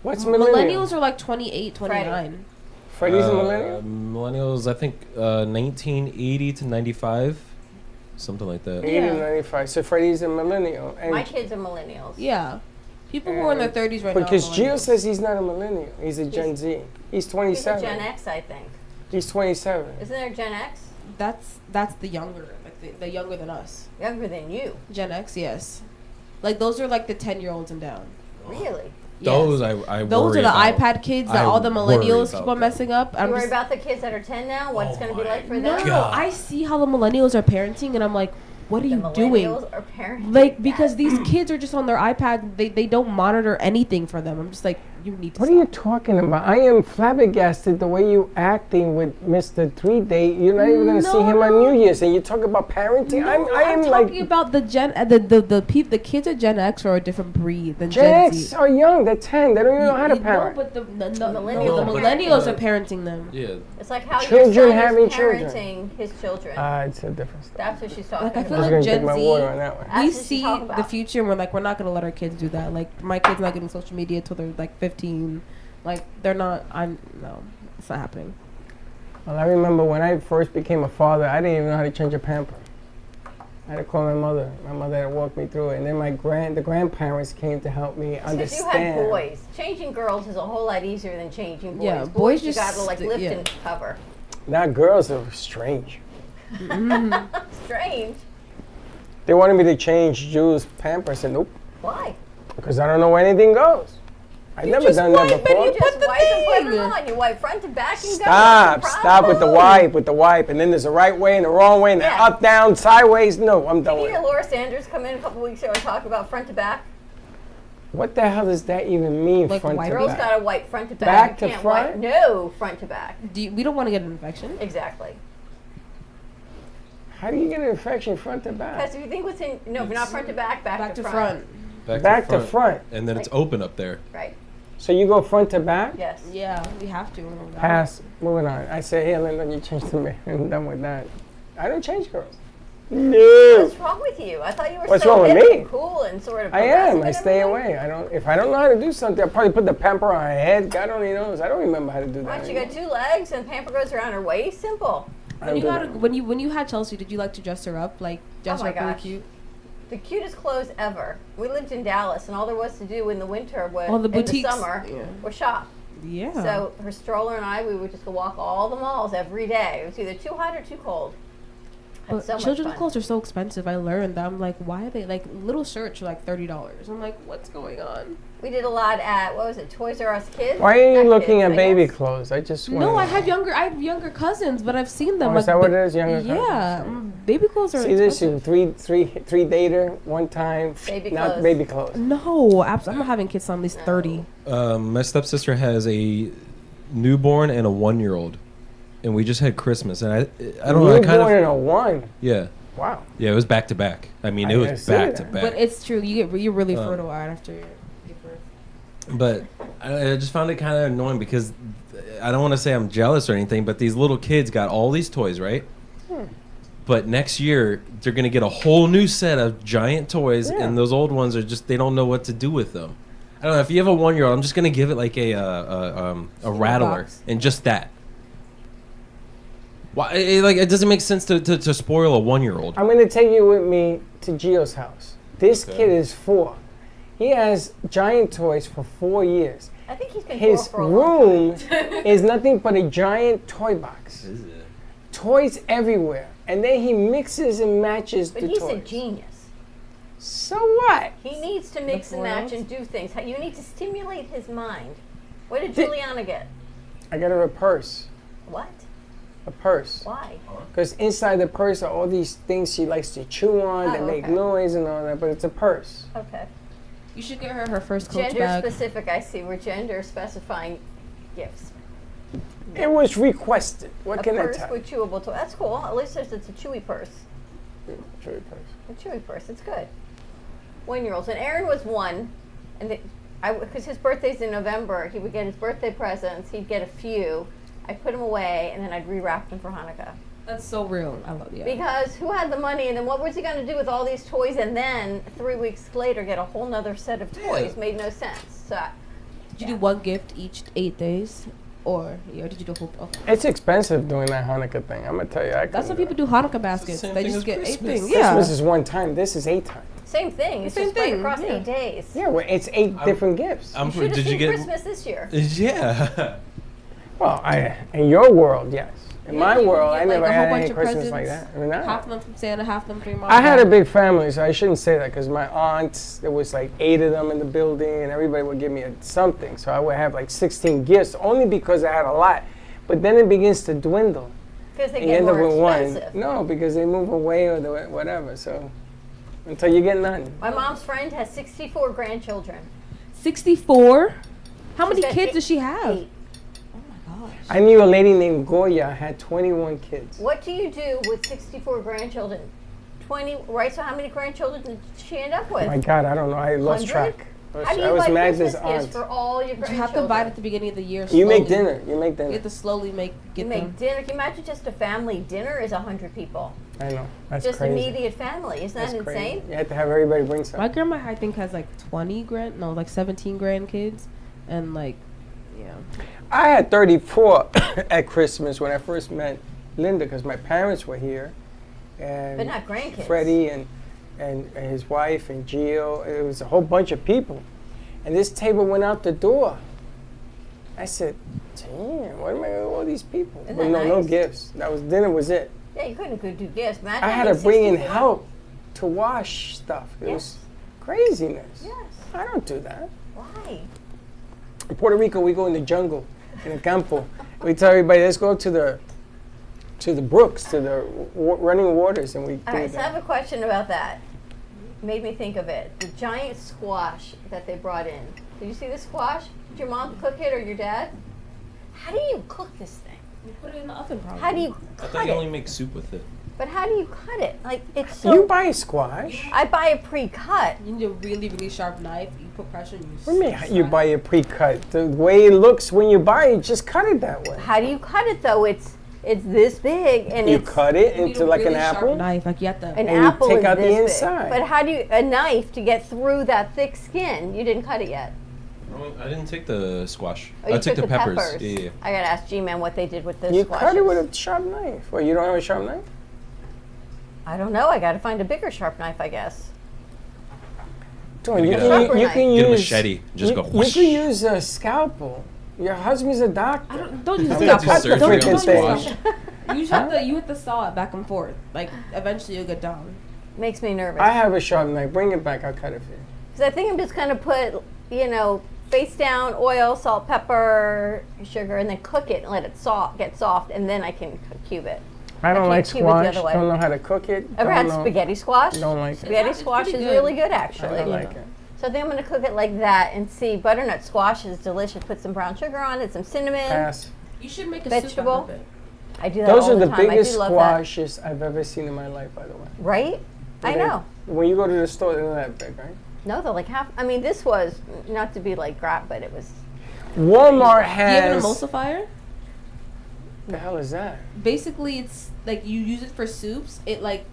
What's millennial? Millennials are like 28, 29. Freddie's a millennial? Millennials, I think 1980 to 95, something like that. 80 to 95. So Freddie's a millennial. And My kids are millennials. Yeah. People who are in their 30s right now. because are Gio millennials. says he's not a millennial. He's a Gen Z. He's He's a 27. Gen X, I think. He's 27. Isn't there Gen X? That's the younger, like the younger than us. Younger than you. Gen X, yes. Like those are like the 10-year-olds and down. Really? Those Yes. I Those worry are the about. iPad kids that I all the worry millennials about keep on that. messing up. You worry about the kids that are 10 now? What's going to be like for No, them? no, I see how the millennials are parenting, and I'm like, what are The you doing? millennials are parenting. Like because these kids are just on their iPad, they don't monitor anything for them. I'm just like, you need to. What are you talking about? I am flabbergasted the way you acting with Mr. 3-Day. You're not even going to see No, him on no. New Year's, and you talk about parenting. No, I am I'm like talking about the Gen the kids at Gen X are a different breed than Gen Gen X Z. are young. They're 10. They don't even know how to No, parent. but the millennials are millennials are parenting. parenting them. Yeah. It's like how Children your son having is children. parenting his children. It's a different story. That's what she's talking Like I feel about. I'm like just gonna Gen take my Z, water on that one. That's we what she's see talking the about. future, and we're like, we're not gonna let our kids do that. Like my kid's not getting social media till they're like 15. Like they're not. No, it's not happening. Well, I remember when I first became a father, I didn't even know how to change a pamper. I had to call my mother. My mother had to walk me through it, and then the grandparents came to help me Because understand. you had boys. Changing girls is a whole lot easier than changing boys. Yeah, boys boys you just gotta like st- lift yeah. and cover. Now girls are strange. Strange. They wanted me to change Jules' pampers. I said nope, Why? because I don't know where anything goes. I've never done that But before. you just wipe and put them on. You wipe front to back and Stop, go. What's the stop with the problem? wipe, and then there's a right way and a wrong way, and Yeah. the up, down, sideways. No, I'm done Did you with hear it. Laura Sanders come in a couple weeks ago and talk about front to back? What the hell does that even mean, Like front to wipe? Girls back? gotta wipe front to back. Back You to can't front? Wipe. No, front to back. We don't want to get an infection. Exactly. How do you get an infection front to back? Because if you think what's in, no, if you're not front to back, back to front. Back to front. And then it's open up there. Right. So you go front to back? Yes. Yeah, we have to. Pass. Moving on. I say, hey, Linda, you change to me. I'm done with that. I don't change girls. No. What's wrong with you? I thought you were What's so wrong with hip me? and cool and sort of I progressive am. I and stay everything. away. I don't. If I don't know how to do something, I'll probably put the pamper on her head. God only knows. I don't remember how to do Why that. don't you got 2 legs and pamper goes around her waist? Simple. When you had Chelsea, did you like to dress her up, like dress Oh her my up really gosh. cute? The cutest clothes ever. We lived in Dallas, and all there was to do in the winter was All the in the boutiques. summer Yeah. was shop. Yeah. So her stroller and I, we would just go walk all the malls every day. It was either too hot or too cold. But so much children's fun. clothes are so expensive. I learned that. I'm like, why are they like little shirts are like $30? I'm like, what's going on? We did a lot at, what was it, Toys R Us Kids? Why are you Not looking kids, at I baby guess. clothes? I just No, wanna- I have younger cousins, but I've seen them. Oh, like, is that what it is? Younger Yeah, cousins? baby clothes are See this? expensive. You three dater one time. Baby not clothes. baby clothes. No, absolutely. I'm not having kids till at least 30. My stepsister has a newborn and a 1-year-old, and we just had Christmas, and I don't know. I kind Newborn of and a one. yeah. Wow. Yeah, it was back to back. I mean, I it was didn't see back that. to back. But it's true. You're really fertile right after your birth. But I just found it kind of annoying because I don't want to say I'm jealous or anything, but these little kids got all these toys, right? But next year they're gonna get a whole new set of giant toys, and those old ones are just they don't know what to do with them. I don't know. If you have a 1-year-old, I'm just gonna give it like a rattler box. and just that. Why? It doesn't make sense to spoil a 1-year-old. I'm gonna take you with me to Gio's house. This kid is 4. He has giant toys for 4 years. I think he's been His for a long room is nothing but a giant toy box. Is it? Toys everywhere. And then he mixes and matches But the he's toys. a genius. So what? He needs to mix and match and do things. You need to stimulate his mind. What did Juliana get? I got her a purse. What? A purse. Why? Because inside the purse are all these things she likes to chew on that make okay. noise and all that, but it's a purse. Okay. You should get her first Coach Gender bag. specific, I see. We're gender specifying gifts. It was requested. What a can I purse tell you? with chewable toy. That's cool. At least it's a chewy purse. Chewy purse. A chewy purse. It's good. 1-year-olds. And Aaron was 1. And because his birthday's in November, he would get his birthday presents. He'd get a few. I'd put them away, and then I'd rewrap them for Hanukkah. That's so real. I love it. Because who had the money, and then what was he going to do with all these toys, and then 3 weeks later get a whole nother set of toys? Made no sense. So, Did you do one gift each 8 days? Or did you do a whole? Okay. It's expensive doing that Hanukkah thing. I'm gonna tell you. That's what people do Hanukkah baskets. They just get 8 things. Yeah. Christmas is one time. This is 8 times. same thing. It's Same just spread thing, across yeah. 8 days. Yeah, well, it's 8 different gifts. You should have seen Christmas this year. Yeah. Well, in your world, yes. In my you world, get, I never like, a had whole any bunch of Christmas like presents. that. I mean, Half of them from Santa, half of them from your mom. I had a big family, so I shouldn't say that because my aunts, there was like 8 of them in the building, and everybody would give me something. So I would have like 16 gifts only because I had a lot. But then it begins to dwindle. Because they You get end up more with expensive. one. No, because they move away or whatever. So until you get none. My mom's friend has 64 grandchildren. 64? How She's many got kids does she have? 8. I knew a lady named Goya had 21 kids. What do you do with 64 grandchildren? 20, right? So how many grandchildren did she end up with? Oh my God, I don't know. I lost 100? track. How do you I was buy mad Christmas this gifts aunt. for all your You grandchildren? have to buy it at the beginning of the year. You make slowly. dinner. You make dinner. You have to slowly get You make them. dinner. Can you imagine just a family dinner is 100 people? I know. That's Just crazy. immediate family. Isn't that That's crazy. insane? You have to have everybody bring something. My grandma, I think, has like 17 grandkids. And like, yeah. I had 34 at Christmas when I first met Linda because my parents were here. And But not grandkids. Freddie and his wife and Gio. It was a whole bunch of people. And this table went out the door. I said, damn, what am I going to all these people? Isn't But that no nice? gifts. Dinner was it. Yeah, you couldn't go do gifts. Imagine I had to having bring in 64. help to wash stuff. It was craziness. Yes. I don't do that. Why? In Puerto Rico, we go in the jungle, in the campo. We tell everybody, let's go to the brooks, to the running waters, and we All do right, so I that. have a question about that. Made me think of it. The giant squash that they brought in. Did you see the squash? Did your mom cook it or your dad? How do you cook this thing? You put it in the oven, probably. How do you I thought cut you it? only make soup with it. But how do you cut it? Like it's so. You buy squash. I buy a pre-cut. You need a really, really sharp knife. You put pressure and you What do you mean you buy a pre-cut? The way it looks when you buy it, just cut it that way. How do you cut it though? It's this big and You it's cut it You need into a like really an sharp apple. knife. Like you have to. an and you apple take is out the this big. inside. But how do you a knife to get through that thick skin? You didn't cut it yet. I didn't take the squash. Oh, you I took the peppers. peppers. Yeah. I gotta ask G-Man what they did with the You squashes. cut it with a sharp knife. Well, you don't have a sharp knife? I don't know. I gotta find a bigger sharp knife, I guess. Dude, you Get a- can, Sharper you knife. can Get a use machete. Just you, go you whoosh. can use a scalpel. Your husband's a doctor. Don't use I'm the gonna do scalpel. surgery Don't on use the the squash. scalpel. You just have to saw it back and forth. Like eventually you'll get down. Makes me nervous. I have a sharp knife. Bring it back. I'll cut it for you. Because I think I'm just gonna put, face down, oil, salt, pepper, sugar, and then cook it and let it get soft, and then I can cube it. I don't like cube it the squash. other way. Don't know how to cook it. Ever had spaghetti squash? Don't like it. Spaghetti squash is really good, actually. I like it. So I think I'm going to cook it like that and see. Butternut squash is delicious. Put some brown sugar on it, some cinnamon. Pass. You should make a vegetable. soup out of it. I do that Those all are the the time. biggest I do love that. squashes I've ever seen in my life, by the way. Right? I know. When you go to the store, they're not that big, right? No, they're like half. I mean, this was not to be like crap, but it was. Walmart Do you have an has. emulsifier? The hell is that? Basically, it's like you use it for soups. It like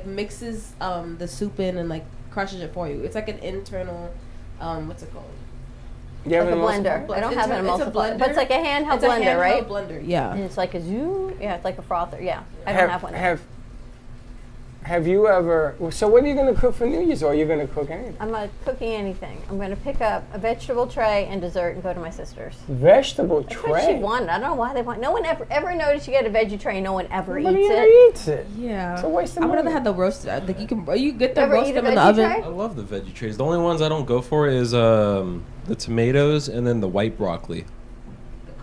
mixes the soup in and like crushes it for you. It's like an internal, what's it called? You have Like a an blender. emulsifier? I don't have an It's a emulsifier, blender. but it's like a handheld It's a blender, handheld right? blender, yeah. And it's like a zoom. Yeah, it's like a frother. Yeah, I don't have one. Have you ever? So what are you going to cook for New Year's, or are you going to cook anything? I'm not cooking anything. I'm going to pick up a vegetable tray and dessert and go to my sister's. Vegetable That's what she tray. wanted. I don't know why they want. No one ever noticed you get a veggie tray and no one ever Nobody eats ever it. eats it. Yeah. It's a waste of I would rather money. have the roasted. Like you get the Ever roast eat a them in the veggie oven. tray? I love the veggie trays. The only ones I don't go for is the tomatoes and then the white broccoli.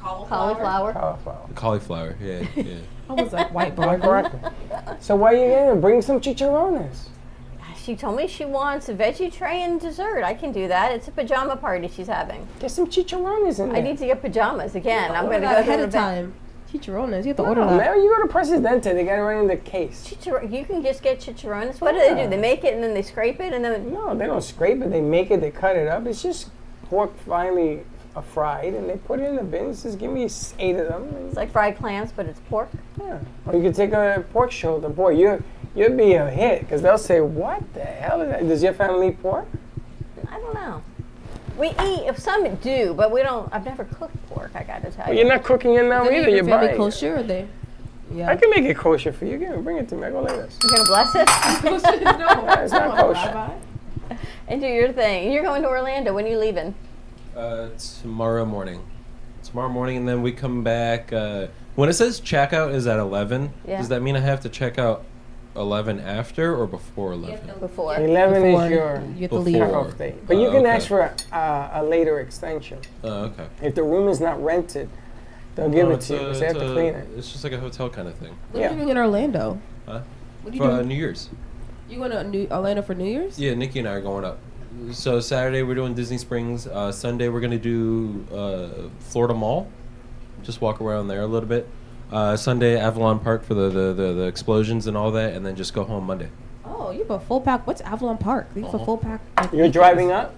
Cauliflower. The cauliflower, yeah. I was like white White broccoli. broccoli. So why are you getting? Bring some chicharrones. She told me she wants a veggie tray and dessert. I can do that. It's a pajama party she's having. Get some chicharrones in there. I need to get pajamas again. I'm going to Order go that ahead to of time. Chicharrones. You have to No, order that. man, you go to Presidente, they got it right in the case. You can just get chicharrones. What do they do? They make it and then they scrape it and then. No, they don't scrape it. They make it. They cut it up. It's just pork finely fried, and they put it in the bins. Just give me 8 of them. It's like fried clams, but it's pork. Yeah. Or you could take a pork shoulder. Boy, you'd be a hit because they'll say, "What the hell is that? Does your family eat pork?" I don't know. We eat. Some do, but we don't. I've never cooked pork. I got to tell Well, you. you're not cooking it now either. You're buying it. kosher or they? Yeah. I can make it kosher for you. Give it, bring it to me. I go like this. You're gonna bless it. Yeah, it's not kosher. And do your thing. You're going to Orlando. When are you leaving? Tomorrow morning. Tomorrow morning, and then we come back. When it says checkout is at 11, Yeah. does that mean I have to check out 11 after or before 11? Before. 11 Before is your you have to leave. cutoff date. But you can ask for a later extension. Oh, okay. If the room is not rented, they'll give it to you because they have to clean it. It's just like a hotel kind of thing. What are you doing in Orlando? Huh? What are you For doing? New Year's. You going to Orlando for New Year's? Yeah, Nikki and I are going up. So Saturday we're doing Disney Springs. Sunday we're gonna do Florida Mall. Just walk around there a little bit. Sunday Avalon Park for the explosions and all that, and then just go home Monday. Oh, you have a full pack. What's Avalon Park? You have a full pack. You're driving up?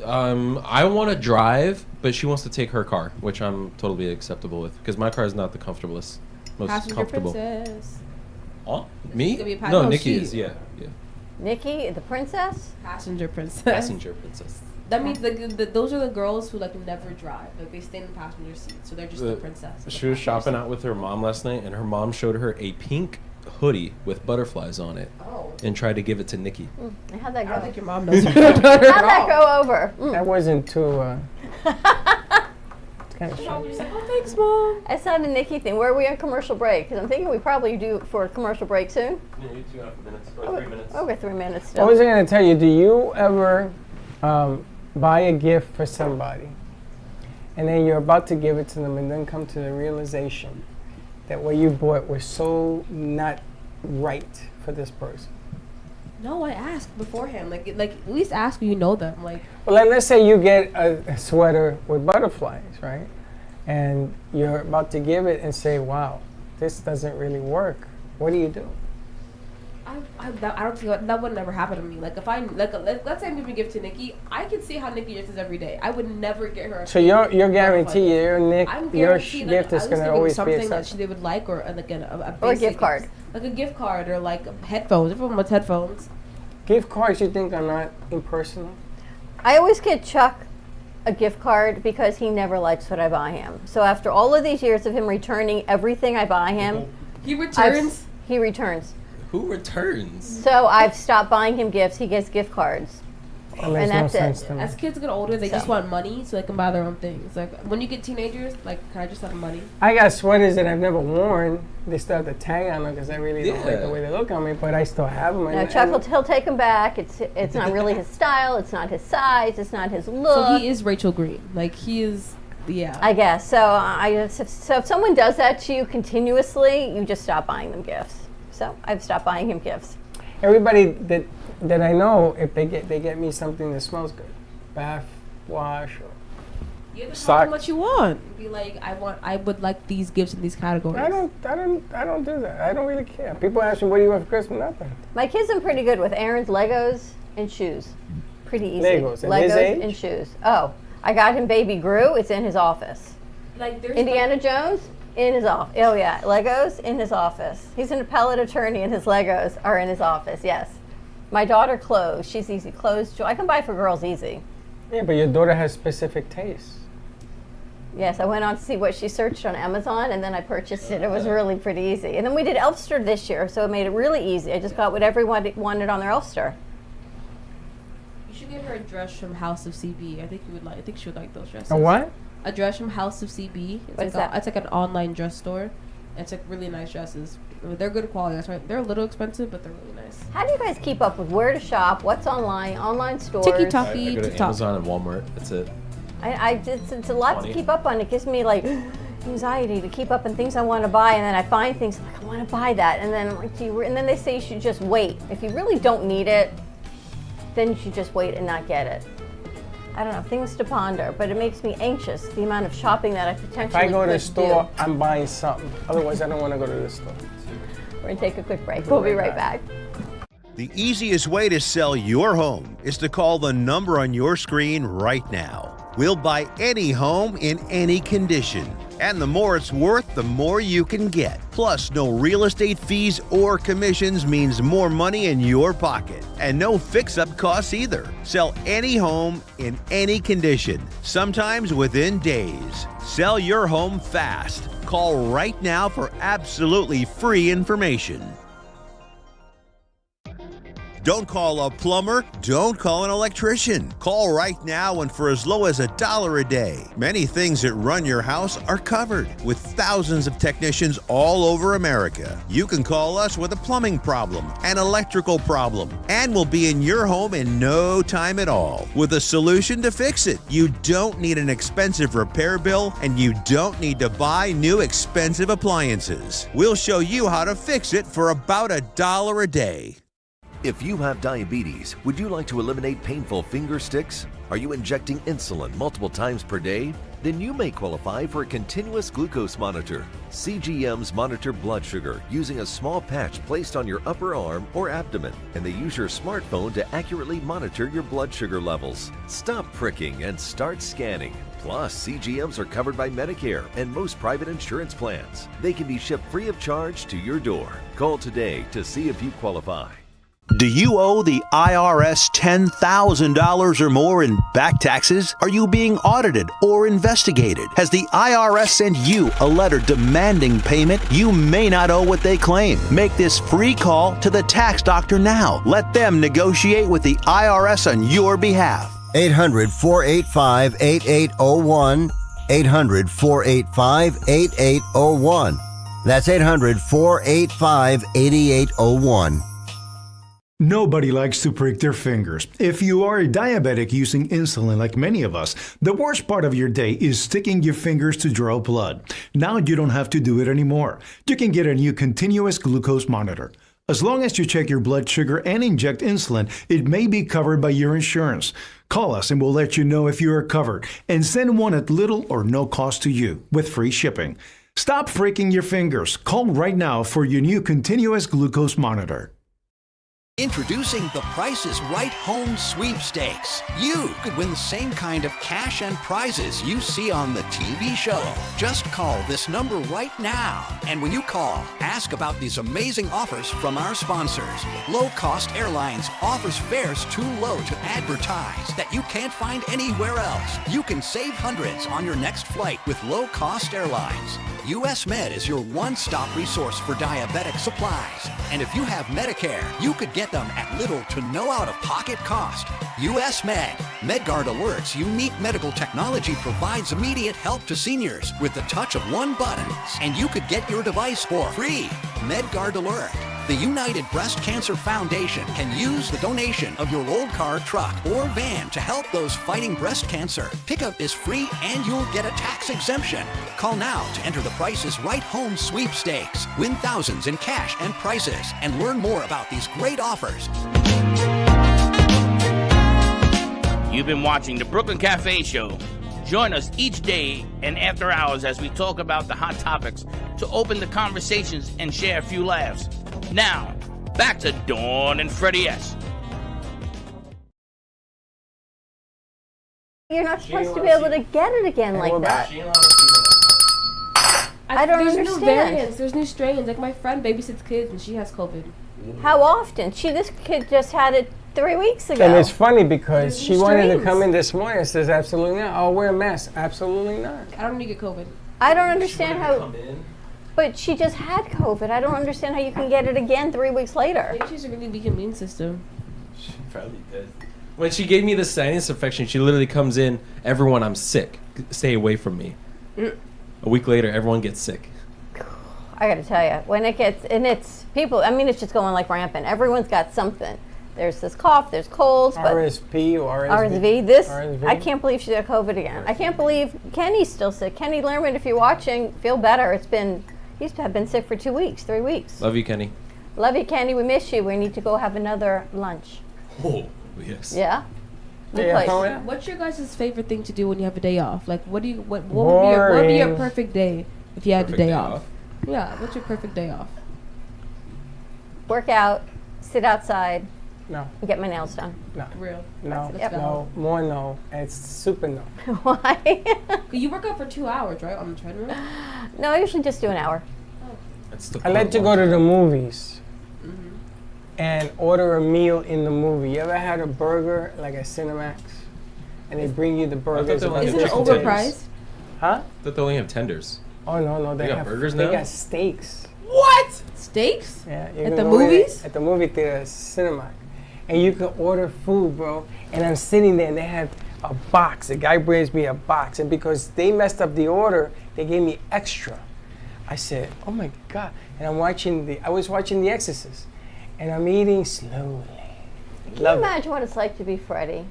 I want to drive, but she wants to take her car, which I'm totally acceptable with, because my car is not the comfortablest, most Passenger comfortable. princess. Oh, me? gonna be a No, no, Nikki she. is. Yeah. Nikki, the princess. Passenger princess. Passenger princess. That means those are the girls who like never drive. Like they stay in the passenger seat, so they're just the princess. She was shopping out with her mom last night, and her mom showed her a pink hoodie with butterflies on it, and tried to give it to Nikki. How'd that go? I don't think your mom knows. How'd that go over? That wasn't too. It's kind of short. Oh, thanks, mom. It's not a Nikki thing. Where are we on commercial break? Because I'm thinking we probably do for a commercial break soon. Yeah, 2.5 minutes or 3 minutes. Over 3 minutes What still. was I going to tell you? Do you ever buy a gift for somebody, and then you're about to give it to them, and then come to the realization that what you bought was so not right for this person? No, I asked beforehand. Like at least ask when you know them. Like Well, let's say you get a sweater with butterflies, right? And you're about to give it and say, wow, this doesn't really work. What do you do? I don't think that would never happen to me. Like if I let's say I'm giving a gift to Nikki, I can see how Nikki dresses every day. I would never get her. So you're guaranteed your I'm your guaranteed, gift is at going least to give always be something that accepted. they would like, or like a Or a basic gift card. like a gift card, or like headphones. Everyone wants headphones. Gift cards you think are not impersonal? I always get Chuck a gift card because he never likes what I buy him. So after all of these years of him returning everything I buy him, He returns. he returns. Who returns? So I've stopped buying him gifts. He gets gift cards. That makes And no that's sense it. to me. As kids get older, they just So. want money so they can buy their own things. Like when you get teenagers, like, can I just have money? I got sweaters that I've never worn. They still have the tag on them because I really don't like the Yeah. way they look on me, but I still have them. No, Chuck he'll take them back. It's not really his style. It's not his size. It's not his look. So he is Rachel Green. Like he is, yeah. I guess. So if someone does that to you continuously, you just stop buying them gifts. So I've stopped buying him gifts. Everybody that I know, if they get me something that smells good, bath wash or You have to tell sock. them what you want. Be like, I would like these gifts in these categories. I don't do that. I don't really care. People ask me, what do you want for Christmas? Nothing. My kids are pretty good with Aaron's Legos and shoes. Pretty easy. Legos. At his age? and shoes. Oh, I got him Baby Gru. It's in his office. Like there's Indiana Jones in his office. Oh yeah, Legos in his office. He's an appellate attorney, and his Legos are in his office. Yes. My daughter clothes. She's easy clothes. I can buy for girls easy. Yeah, but your daughter has specific tastes. Yes, I went on to see what she searched on Amazon, and then I purchased it. It was really pretty easy. And then we did Elfster this year, so it made it really easy. I just got what everyone wanted on their Elfster. You should get her a dress from House of CB. I think you would like. I think she would like those dresses. A what? A dress from House of CB. It's What is like that? It's like an online dress store. It's like really nice dresses. They're good quality. That's right. They're a little expensive, but they're really nice. How do you guys keep up with where to shop, what's online stores? TikTok. I go to TikTok. Amazon and Walmart. That's it. It's a lot 20. to keep up on. It gives me like anxiety to keep up on things I want to buy, and then I find things like I want to buy that, and then I'm like, and then they say you should just wait. If you really don't need it, then you should just wait and not get it. I don't know, things to ponder, but it makes me anxious, the amount of shopping that I potentially If I go to the could store, do. I'm buying something. Otherwise, I don't want to go to the store. We're going to take a quick break. We'll be right back. The easiest way to sell your home is to call the number on your screen right now. We'll buy any home in any condition. And the more it's worth, the more you can get. Plus, no real estate fees or commissions means more money in your pocket. And no fix-up costs either. Sell any home in any condition, sometimes within days. Sell your home fast. Call right now for absolutely free information. Don't call a plumber. Don't call an electrician. Call right now and for as low as $1 a day. Many things that run your house are covered with thousands of technicians all over America. You can call us with a plumbing problem, an electrical problem, and we'll be in your home in no time at all with a solution to fix it. You don't need an expensive repair bill, and you don't need to buy new expensive appliances. We'll show you how to fix it for about $1 a day. If you have diabetes, would you like to eliminate painful finger sticks? Are you injecting insulin multiple times per day? Then you may qualify for a continuous glucose monitor. CGMs monitor blood sugar using a small patch placed on your upper arm or abdomen, and they use your smartphone to accurately monitor your blood sugar levels. Stop pricking and start scanning. Plus, CGMs are covered by Medicare and most private insurance plans. They can be shipped free of charge to your door. Call today to see if you qualify. Do you owe the IRS $10,000 or more in back taxes? Are you being audited or investigated? Has the IRS sent you a letter demanding payment? You may not owe what they claim. Make this free call to the tax doctor now. Let them negotiate with the IRS on your behalf. 800-485-8801. 800-485-8801. That's 800-485-8801. Nobody likes to prick their fingers. If you are a diabetic using insulin like many of us, the worst part of your day is sticking your fingers to draw blood. Now you don't have to do it anymore. You can get a new continuous glucose monitor. As long as you check your blood sugar and inject insulin, it may be covered by your insurance. Call us and we'll let you know if you are covered, and send one at little or no cost to you with free shipping. Stop freaking your fingers. Call right now for your new continuous glucose monitor. Introducing the Price is Right Home Sweepstakes. You could win the same kind of cash and prizes you see on the TV show. Just call this number right now. And when you call, ask about these amazing offers from our sponsors. Low Cost Airlines offers fares too low to advertise that you can't find anywhere else. You can save hundreds on your next flight with Low Cost Airlines. US Med is your one-stop resource for diabetic supplies. And if you have Medicare, you could get them at little to no out-of-pocket cost. US Med. MedGuard Alert's unique medical technology provides immediate help to seniors with the touch of one button. And you could get your device for free. MedGuard Alert. The United Breast Cancer Foundation can use the donation of your old car, truck, or van to help those fighting breast cancer. Pickup is free and you'll get a tax exemption. Call now to enter the Price is Right Home Sweepstakes. Win thousands in cash and prizes and learn more about these great offers. You've been watching the Brooklyn Cafe Show. Join us each day and after hours as we talk about the hot topics to open the conversations and share a few laughs. Now, back to Dawn and Freddie S. You're not supposed to be able to get it again like that. I don't There's understand. new variants. There's new strains. Like my friend babysits kids and she has COVID. How often? This kid just had it 3 weeks ago. And it's funny because she wanted to strains. come in this morning and says, absolutely not. I'll wear a mask. Absolutely not. I don't need to get COVID. I don't understand how. But she just had COVID. I don't understand how you can get it again 3 weeks later. Maybe she's a really weak immune system. She probably does. When she gave me the sinus infection, she literally comes in, everyone, I'm sick. Stay away from me. A week later, everyone gets sick. I gotta tell you, when it gets, and it's people, I mean, it's just going like rampant. Everyone's got something. There's this cough, there's colds, but RSV or RSV. This, RSV. I can't believe she got COVID again. I can't believe Kenny's still sick. Kenny Lerman, if you're watching, feel better. He's been sick for 2 weeks, 3 weeks. Love you, Kenny. Love you, Kenny. We miss you. We need to go have another lunch. Oh, yes. Yeah. Good Yeah, place. What's your guys' favorite thing to do when you have a day off? Like, what would be your Boring. perfect day if you had a Perfect day day off? off? Yeah, what's your perfect day off? Work out, sit outside, No, and get my nails done. no, Real. no, Let's go. no, more no. It's super no. Why? You work out for 2 hours, right, on the treadmill? No, I usually just do an hour. That's the I like to go to the movies and order a meal in the movie. You ever had a burger like at Cinemax? And they bring you the burgers. they only with have Isn't it chicken overpriced? tenders. Huh? I thought they only have tenders. Oh no, They got burgers They now? got steaks. What? Steaks? Yeah, you At can the go in movies? At the movie theater, Cinemax, and you can order food, bro. And I'm sitting there, and they have a box. The guy brings me a box, and because they messed up the order, they gave me extra. I said, "Oh my God!" And I was watching The Exorcist, and I'm eating slowly. Can Love you it. imagine what it's like to be Freddie?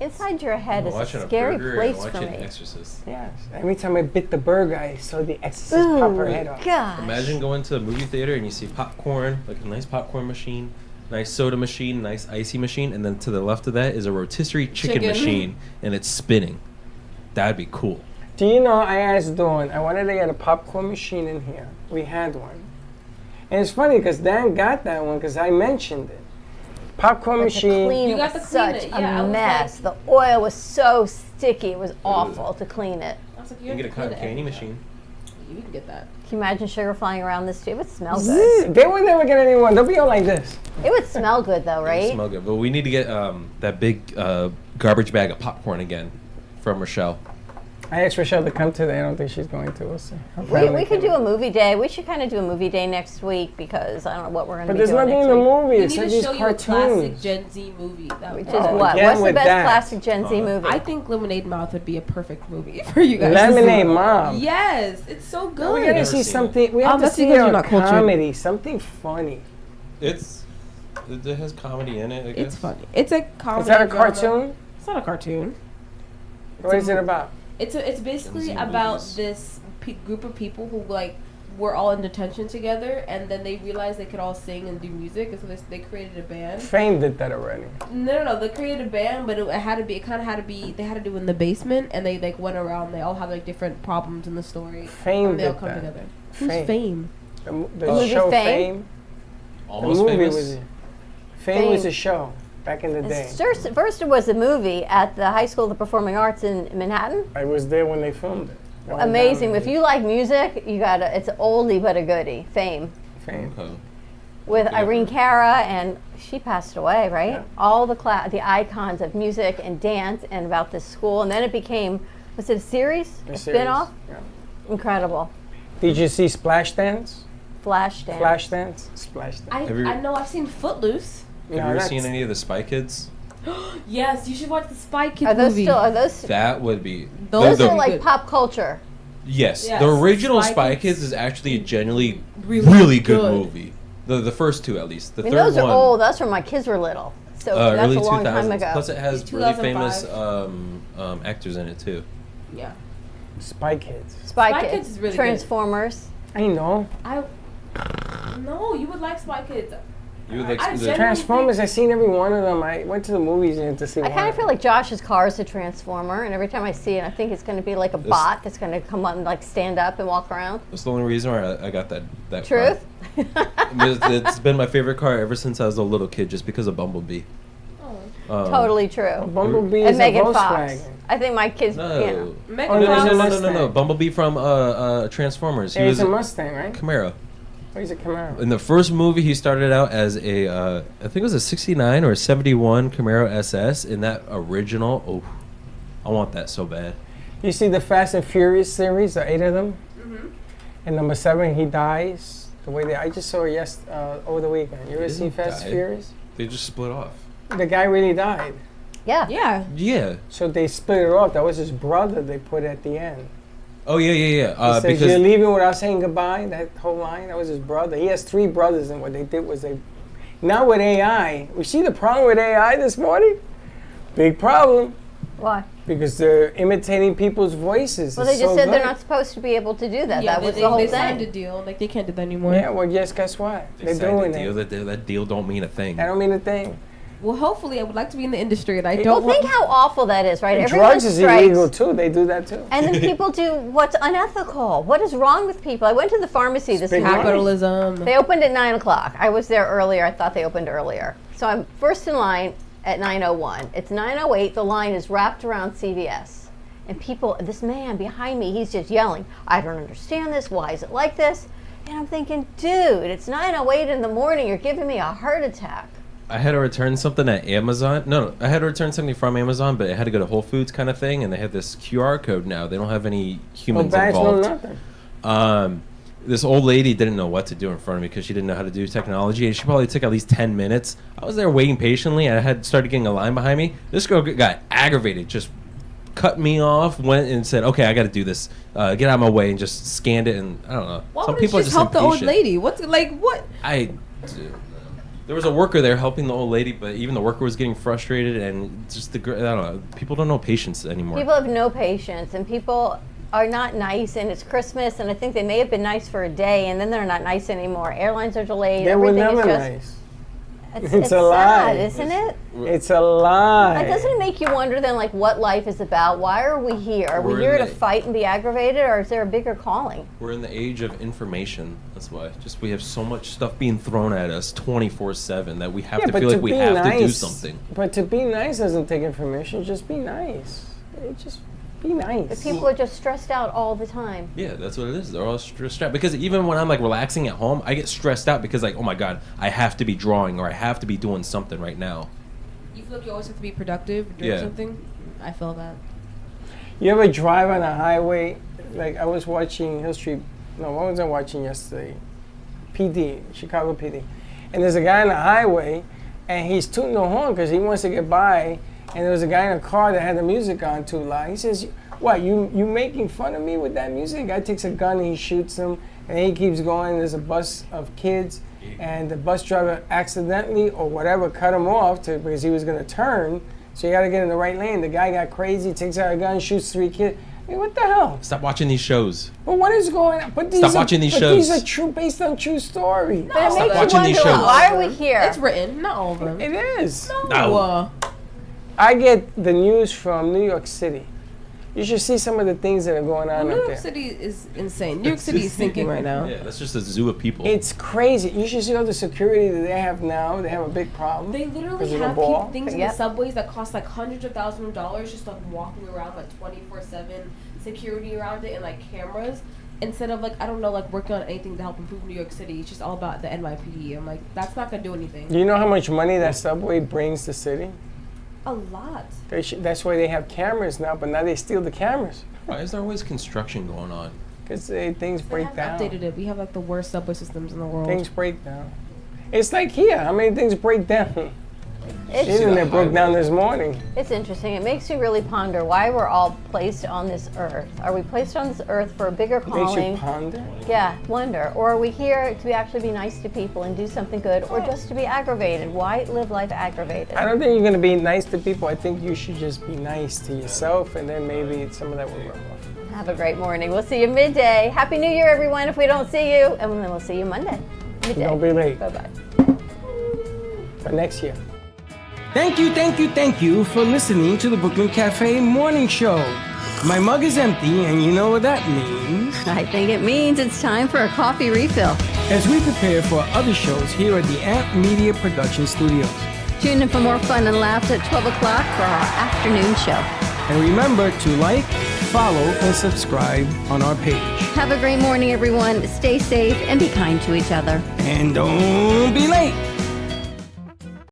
Inside your head is Watching a scary burger place and for watching me. Exorcist. Yes. Every time I bit the burger, I saw The Exorcist pop her head off. Gosh. Imagine going to a movie theater and you see popcorn, like a nice popcorn machine, nice soda machine, nice icy machine, and then to the left of that is a rotisserie chicken machine, and it's spinning. That'd be cool. Do you know, I asked Dawn, I wanted to get a popcorn machine in here. We had one. And it's funny because Dan got that one because I mentioned it. Popcorn But machine. to clean You it got was to clean such it. Yeah, I a was mess. The oil was so sticky. It was awful to clean it. I was like, You can get a cotton candy machine. You can get that. Can you imagine sugar flying around this too? It would smell Zzz, good. They would never get anyone. They'll be all like this. It would smell good though, It right? smell good. But we need to get that big garbage bag of popcorn again from Rochelle. I asked Rochelle to come today. I don't think she's going to. We'll see. Her We family could came. do a movie day. We should kind of do a movie day next week because I don't know what we're going to But be there's doing nothing next in the week. movie. You It's need like to these show you a classic cartoons. Gen Z movie. That Which would is be- what? again What's the with best that. classic Gen Z movie? I think Lemonade Mouth would be a perfect movie for you guys. to Lemonade see. Mom. Yes, it's so We good. gotta see something. We have to that's see because you're a not cultured. comedy, something funny. It has comedy in it, I guess. It's funny. It's a comedy. Is that a drama. cartoon? It's not a cartoon. What is it about? It's basically Gen Z about movies. this group of people who like were all in detention together, and then they realized they could all sing and do music, and so they created a band. Fame did that already. No. They created a band, but it had to be. It kind of had to be. They had to do it in the basement, and they like went around. They all have like different problems in the story. Fame and they all did come that. together. Fame. Who's Fame? The movie show Fame? Fame. Almost the movie famous. was Fame was a show back in the day. First, it was a movie at the High School of the Performing Arts in Manhattan. I was there when they filmed it. I went Amazing. down If you like music, you gotta. It's an oldie but a goodie. Fame there. Fame. Okay. with Irene Cara, and she passed away, right? Yeah. All the icons of music and dance, and about this school, and then it became. Was it a series? A series, spin-off? Yeah. Incredible. Did you see Splash Dance? Flash Dance. Flash Dance? Splash Dance. I know I've seen Footloose. Have you ever seen any of the Spy Kids? Yes, you should watch the Spy Kids Are those movie. still? Are those? That would be. Those are like pop culture. Yes, Yes, the original Spy Spy Kids. Kids is actually a genuinely Really good good. movie. The first two, at least. The I mean, third those are one, old. That's when my kids were little. So that's early a long 2000s. time ago. Plus, it has really 2005. famous actors in it too. Yeah. Spy Kids. Spy Kids. Kids is really good. Transformers. I know. No, you would like Spy Kids. You would like I the genuinely Transformers, I've seen every one of them. I went to the movies and to see I one. kind of feel like Josh's car is a transformer, and every time I see it, I think it's going to be like a bot that's going to come up and like stand up and walk around. That's the only reason why I got that Truth? car. It's been my favorite car ever since I was a little kid, just because of Bumblebee. Totally true. Bumblebee And is Megan a Fox. Volkswagen. I think my kids. No. You know. Megan No. Bumblebee from Transformers. He Yeah, was he's a Mustang, right? Camaro. Oh, he's a Camaro. In the first movie, he started out as a, I think it was a 69 or a 71 Camaro SS. In that original, oh, I want that so bad. You see the Fast and Furious series, the 8 of them? Mm-hmm. And number 7, he dies. The way I just saw it over the weekend. You ever see Fast and Furious? They just split off. The guy really died. Yeah. Yeah. Yeah. So they split it off. That was his brother they put at the end. Oh, yeah. He says, Because you're leaving without saying goodbye. That whole line, that was his brother. He has 3 brothers, and what they did was now with AI, we see the problem with AI this morning? Big problem. Why? Because they're imitating people's voices. Well, It's they just so said they're good. not supposed to be able to do that. Yeah, That was they, the whole they thing. signed a deal. Like, they can't do that anymore. Yeah, well, yes, guess what? they They're signed doing a deal. it. That deal don't mean a thing. That don't mean a thing. Well, hopefully, I would like to be in the industry, and I Well, don't think how awful that is, right? And Everyone drugs is strikes, illegal too. They do that too. and then people do what's unethical. What is wrong with people? I went to the pharmacy this big morning. capitalism. They opened at 9 o'clock. I was there earlier. I thought they opened earlier. So I'm first in line at 9:01. It's 9:08. The line is wrapped around CVS. And people, this man behind me, he's just yelling, I don't understand this. Why is it like this? And I'm thinking, dude, it's 9:08 in the morning. You're giving me a heart attack. I had to return something at Amazon. No, I had to return something from Amazon, but it had to go to Whole Foods kind of thing, and they have this QR code now. They don't have any humans bags, no involved. nothing. This old lady didn't know what to do in front of me because she didn't know how to do technology, and she probably took at least 10 minutes. I was there waiting patiently, and I had started getting a line behind me. This girl got aggravated, just cut me off, went and said, okay, I got to do this. Get out of my way, and just scanned it, and I don't know. Why Some would people you are just just help the old impatient. lady? What's like what? There was a worker there helping the old lady, but even the worker was getting frustrated, and just I don't know. People don't know patience anymore. People have no patience, and people are not nice, and it's Christmas, and I think they may have been nice for a day, and then they're not nice anymore. Airlines are delayed. They were Everything never is just, nice. It's It's a sad, lie. isn't it? It's a lie. Like, doesn't it make you wonder then, like, what life is about? Why are we here? Are we We're here in to the- fight and be aggravated, or is there a bigger calling? We're in the age of information. That's why. Just we have so much stuff being thrown at us 24/7 that we have to but feel like we be have to do nice- something. But to be nice doesn't take information. Just be nice. Just be nice. But people are just stressed out all the time. Yeah, that's what it is. They're all stressed out because even when I'm like relaxing at home, I get stressed out because like, oh my god, I have to be drawing or I have to be doing something right now. You feel like you always have to be productive doing Yeah. something? I feel that. You ever drive on a highway? Like I was watching Hill Street. No, what was I watching yesterday? PD, Chicago PD. And there's a guy on the highway, and he's tooting the horn because he wants to get by. And there was a guy in a car that had the music on too loud. He says, "What? You making fun of me with that music?" The guy takes a gun and he shoots him, and he keeps going. There's a bus of kids, and the bus driver accidentally or whatever cut him off because he was going to turn. So you got to get in the right lane. The guy got crazy, takes out a gun, shoots 3 kids. I mean, what the hell? Stop watching these shows. Well, what is going on? But these Stop are, watching these but shows. These are true, based on true story. But it Stop makes watching you these wonder, shows. why are we here? It's written, not all of them. It is. No. I get the news from New York City. You should see some of the things that are going on New up York there. City is insane. New York City is sinking right now. Yeah, that's just a zoo of people. It's crazy. You should see all the security that they have now. They have a big problem. They because literally of the have ball. things in Yep. the subways that cost like hundreds of thousands of dollars just like walking around like 24/7 security around it and like cameras instead of like I don't know like working on anything to help improve New York City. It's just all about the NYPD. I'm like that's not gonna do anything. Do you know how much money that subway brings the city? A lot. That's why they have cameras now, but now they steal the cameras. Why is there always construction going on? Because things They break haven't down. updated it. We have like the worst subway systems in the world. Things break down. It's like here. How many things break down? Even they broke down this morning. It's interesting. It makes you really ponder why we're all placed on this earth. Are we placed on this earth for a bigger calling? Makes you ponder? Yeah, wonder. Or are we here to actually be nice to people and do something good, or just to be aggravated? Why live life aggravated? I don't think you're going to be nice to people. I think you should just be nice to yourself, and then maybe some of that will rub off. Have a great morning. We'll see you midday. Happy New Year, everyone, if we don't see you. And then we'll see you Monday. Midday. Don't be late. Bye-bye. For next year. Thank you for listening to the Brooklyn Cafe Morning Show. My mug is empty, and you know what that means. I think it means it's time for a coffee refill. As we prepare for other shows here at the Amp Media Production Studios. Tune in for more fun and laughs at 12 o'clock for our afternoon show. And remember to like, follow, and subscribe on our page. Have a great morning, everyone. Stay safe and be kind to each other. And don't be late.